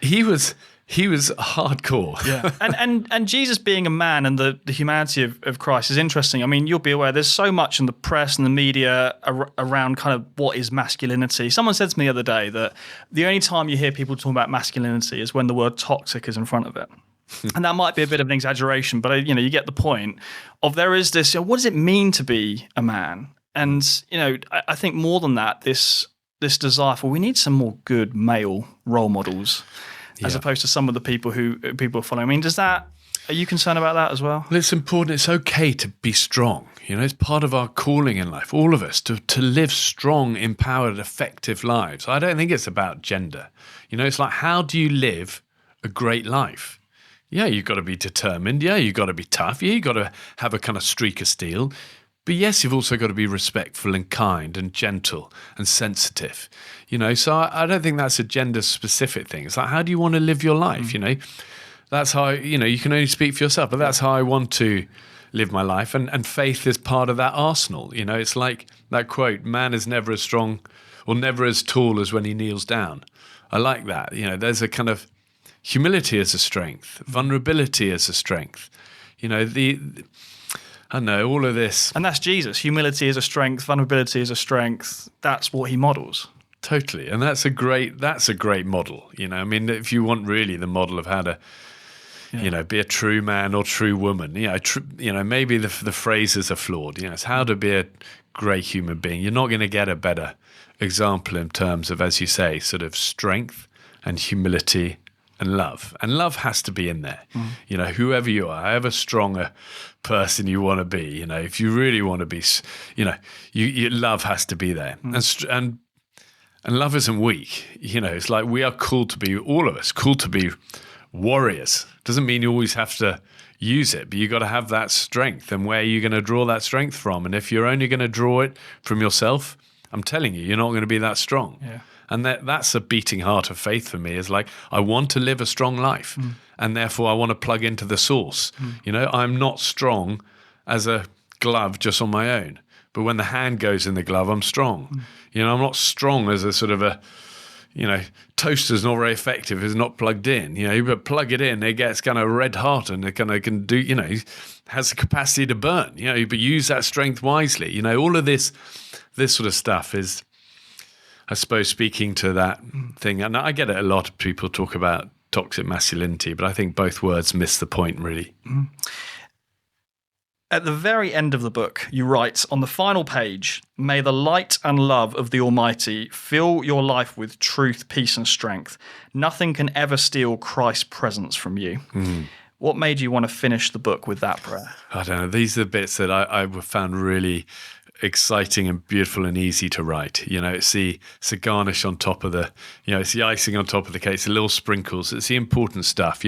he was hardcore. Yeah. And Jesus being a man and the humanity of Christ is interesting. I mean, you'll be aware there's so much in the press and the media around kind of what is masculinity. Someone said to me the other day that the only time you hear people talking about masculinity is when the word toxic is in front of it. And that might be a bit of an exaggeration, but you get the point of there is this, what does it mean to be a man? And, I think more than that, this desire for, we need some more good male role models as opposed to some of the people who people are following. I mean, are you concerned about that as well? Well, it's important. It's okay to be strong. It's part of our calling in life, all of us, to live strong, empowered, effective lives. I don't think it's about gender. It's like, how do you live a great life? Yeah, you've got to be determined. Yeah, you've got to be tough. Yeah, you've got to have a kind of streak of steel. But yes, you've also got to be respectful and kind and gentle and sensitive. So I don't think that's a gender-specific thing. It's like, how do you want to live your life? That's how, you can only speak for yourself, but that's how I want to live my life. And faith is part of that arsenal. It's like that quote, man is never as strong or never as tall as when he kneels down. I like that. There's a kind of humility as a strength, vulnerability as a strength. I know all of this. And that's Jesus. Humility is a strength, vulnerability is a strength. That's what he models. Totally. And that's a great model. I mean, if you want really the model of how to, be a true man or true woman, maybe the phrases are flawed. It's how to be a great human being. You're not going to get a better example in terms of, as you say, sort of strength and humility and love. And love has to be in there. Whoever you are, however strong a person you want to be, if you really want to be, love has to be there. And love isn't weak. It's like we are called to be, all of us, called to be warriors. Doesn't mean you always have to use it, but you got to have that strength. And where are you going to draw that strength from? And if you're only going to draw it from yourself, I'm telling you, you're not going to be that strong. Yeah. And that's a beating heart of faith for me, is like, I want to live a strong life. And therefore I want to plug into the source. I'm not strong as a glove just on my own. But when the hand goes in the glove, I'm strong. I'm not strong as a sort of a, toaster's not very effective if it's not plugged in. But plug it in, it gets kind of red hot and it kind of can do, has the capacity to burn, but use that strength wisely. All of this sort of stuff is, I suppose, speaking to that thing. And I get it, a lot of people talk about toxic masculinity, but I think both words miss the point, really. At the very end of the book, you write, on the final page, may the light and love of the Almighty fill your life with truth, peace, and strength. Nothing can ever steal Christ's presence from you. What made you want to finish the book with that prayer? I don't know. These are the bits that I found really exciting and beautiful and easy to write. It's the garnish on top of the, it's the icing on top of the cake, it's the little sprinkles, it's the important stuff.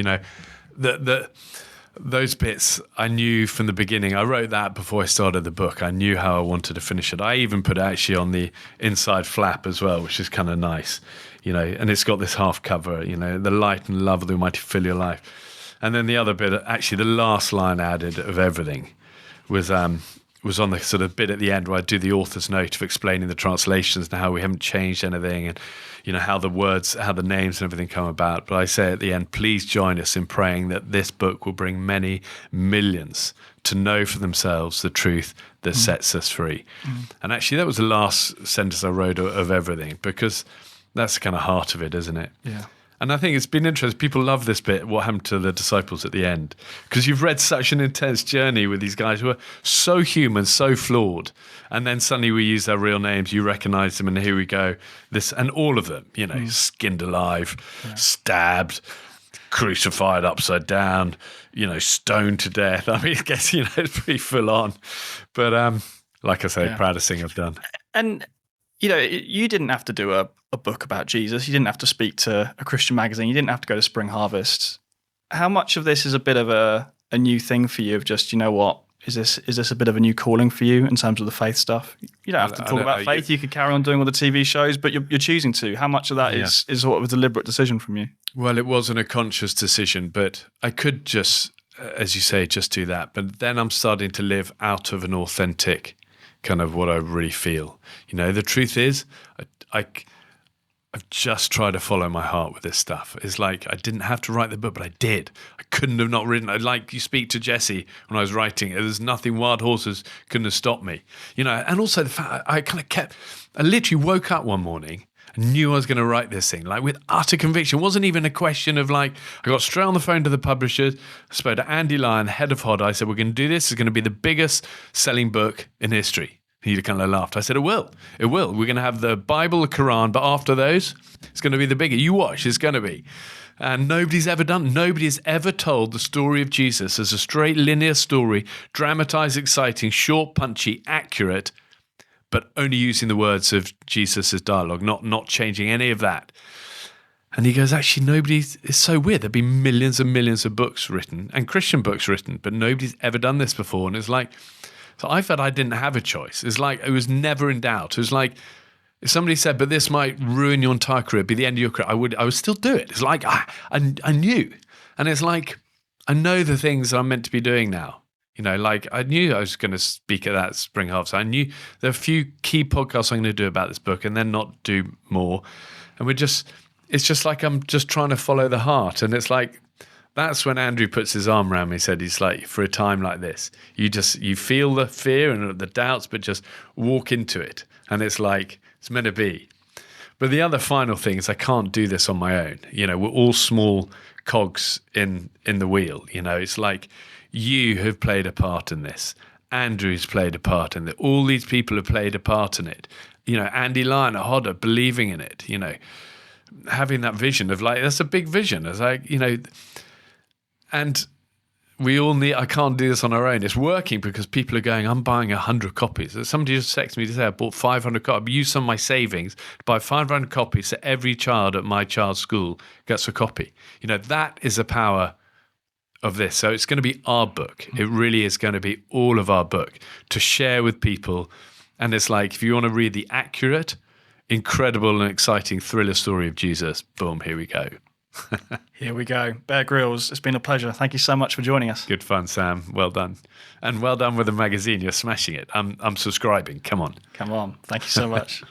Those bits I knew from the beginning. I wrote that before I started the book. I knew how I wanted to finish it. I even put it actually on the inside flap as well, which is kind of nice, and it's got this half cover, the light and love of the Almighty fill your life. And then the other bit, actually the last line added of everything was on the sort of bit at the end where I do the author's note of explaining the translations and how we haven't changed anything, and how the words, how the names and everything come about. But I say at the end, please join us in praying that this book will bring many millions to know for themselves the truth that sets us free. And actually that was the last sentence I wrote of everything, because that's the kind of heart of it, isn't it? Yeah. And I think it's been interesting. People love this bit, what happened to the disciples at the end, because you've read such an intense journey with these guys who are so human, so flawed. And then suddenly we use their real names, you recognize them, and here we go. This, and all of them, skinned alive, stabbed, crucified upside down, stoned to death. I mean, I guess, it's pretty full on. But like I say, proudest thing I've done. And, you didn't have to do a book about Jesus. You didn't have to speak to a Christian magazine. You didn't have to go to Spring Harvest. How much of this is a bit of a new thing for you of just, what, is this a bit of a new calling for you in terms of the faith stuff? You don't have to talk about faith. You could carry on doing all the TV shows, but you're choosing to. How much of that is sort of a deliberate decision from you? Well, it wasn't a conscious decision, but I could just, as you say, just do that. But then I'm starting to live out of an authentic kind of what I really feel. The truth is, I've just tried to follow my heart with this stuff. It's like I didn't have to write the book, but I did. I couldn't have not written. Like you speak to Jesse when I was writing it. There's nothing wild horses couldn't have stopped me. And also the fact I literally woke up one morning and knew I was going to write this thing, like with utter conviction. It wasn't even a question of like, I got straight on the phone to the publishers, I spoke to Andy Lyon, head of HOD. I said, we're going to do this. It's going to be the biggest selling book in history. He kind of laughed. I said, it will. We're going to have the Bible, the Quran, but after those, it's going to be the bigger. You watch, it's going to be. And nobody's ever told the story of Jesus as a straight linear story, dramatized, exciting, short, punchy, accurate, but only using the words of Jesus as dialogue, not changing any of that. And he goes, actually, it's so weird. There've been millions and millions of books written and Christian books written, but nobody's ever done this before. And it's like, so I felt I didn't have a choice. It's like it was never in doubt. It was like if somebody said, but this might ruin your entire career, be the end of your career, I would still do it. It's like I knew. And it's like I know the things I'm meant to be doing now. Like I knew I was going to speak at that Spring Harvest. I knew there are a few key podcasts I'm going to do about this book and then not do more. And it's just like I'm just trying to follow the heart. And it's like, that's when Andrew puts his arm around me and said, he's like, for a time like this, you feel the fear and the doubts, but just walk into it. And it's like, it's meant to be. But the other final thing is I can't do this on my own. We're all small cogs in the wheel. It's like you have played a part in this. Andrew's played a part in it. All these people have played a part in it. Andy Lyon at Hodder believing in it, having that vision of like, that's a big vision. It's like, and we all need, I can't do this on our own. It's working because people are going, I'm buying 100 copies. Somebody just texted me to say, I bought 500 copies. I used some of my savings to buy 500 copies so every child at my child's school gets a copy. That is the power of this. So it's going to be our book. It really is going to be all of our book to share with people. And it's like, if you want to read the accurate, incredible and exciting thriller story of Jesus, boom, here we go. Here we go. Bear Grylls, it's been a pleasure. Thank you so much for joining us. Good fun, Sam. Well done. And well done with the magazine. You're smashing it. I'm subscribing. Come on. Thank you so much.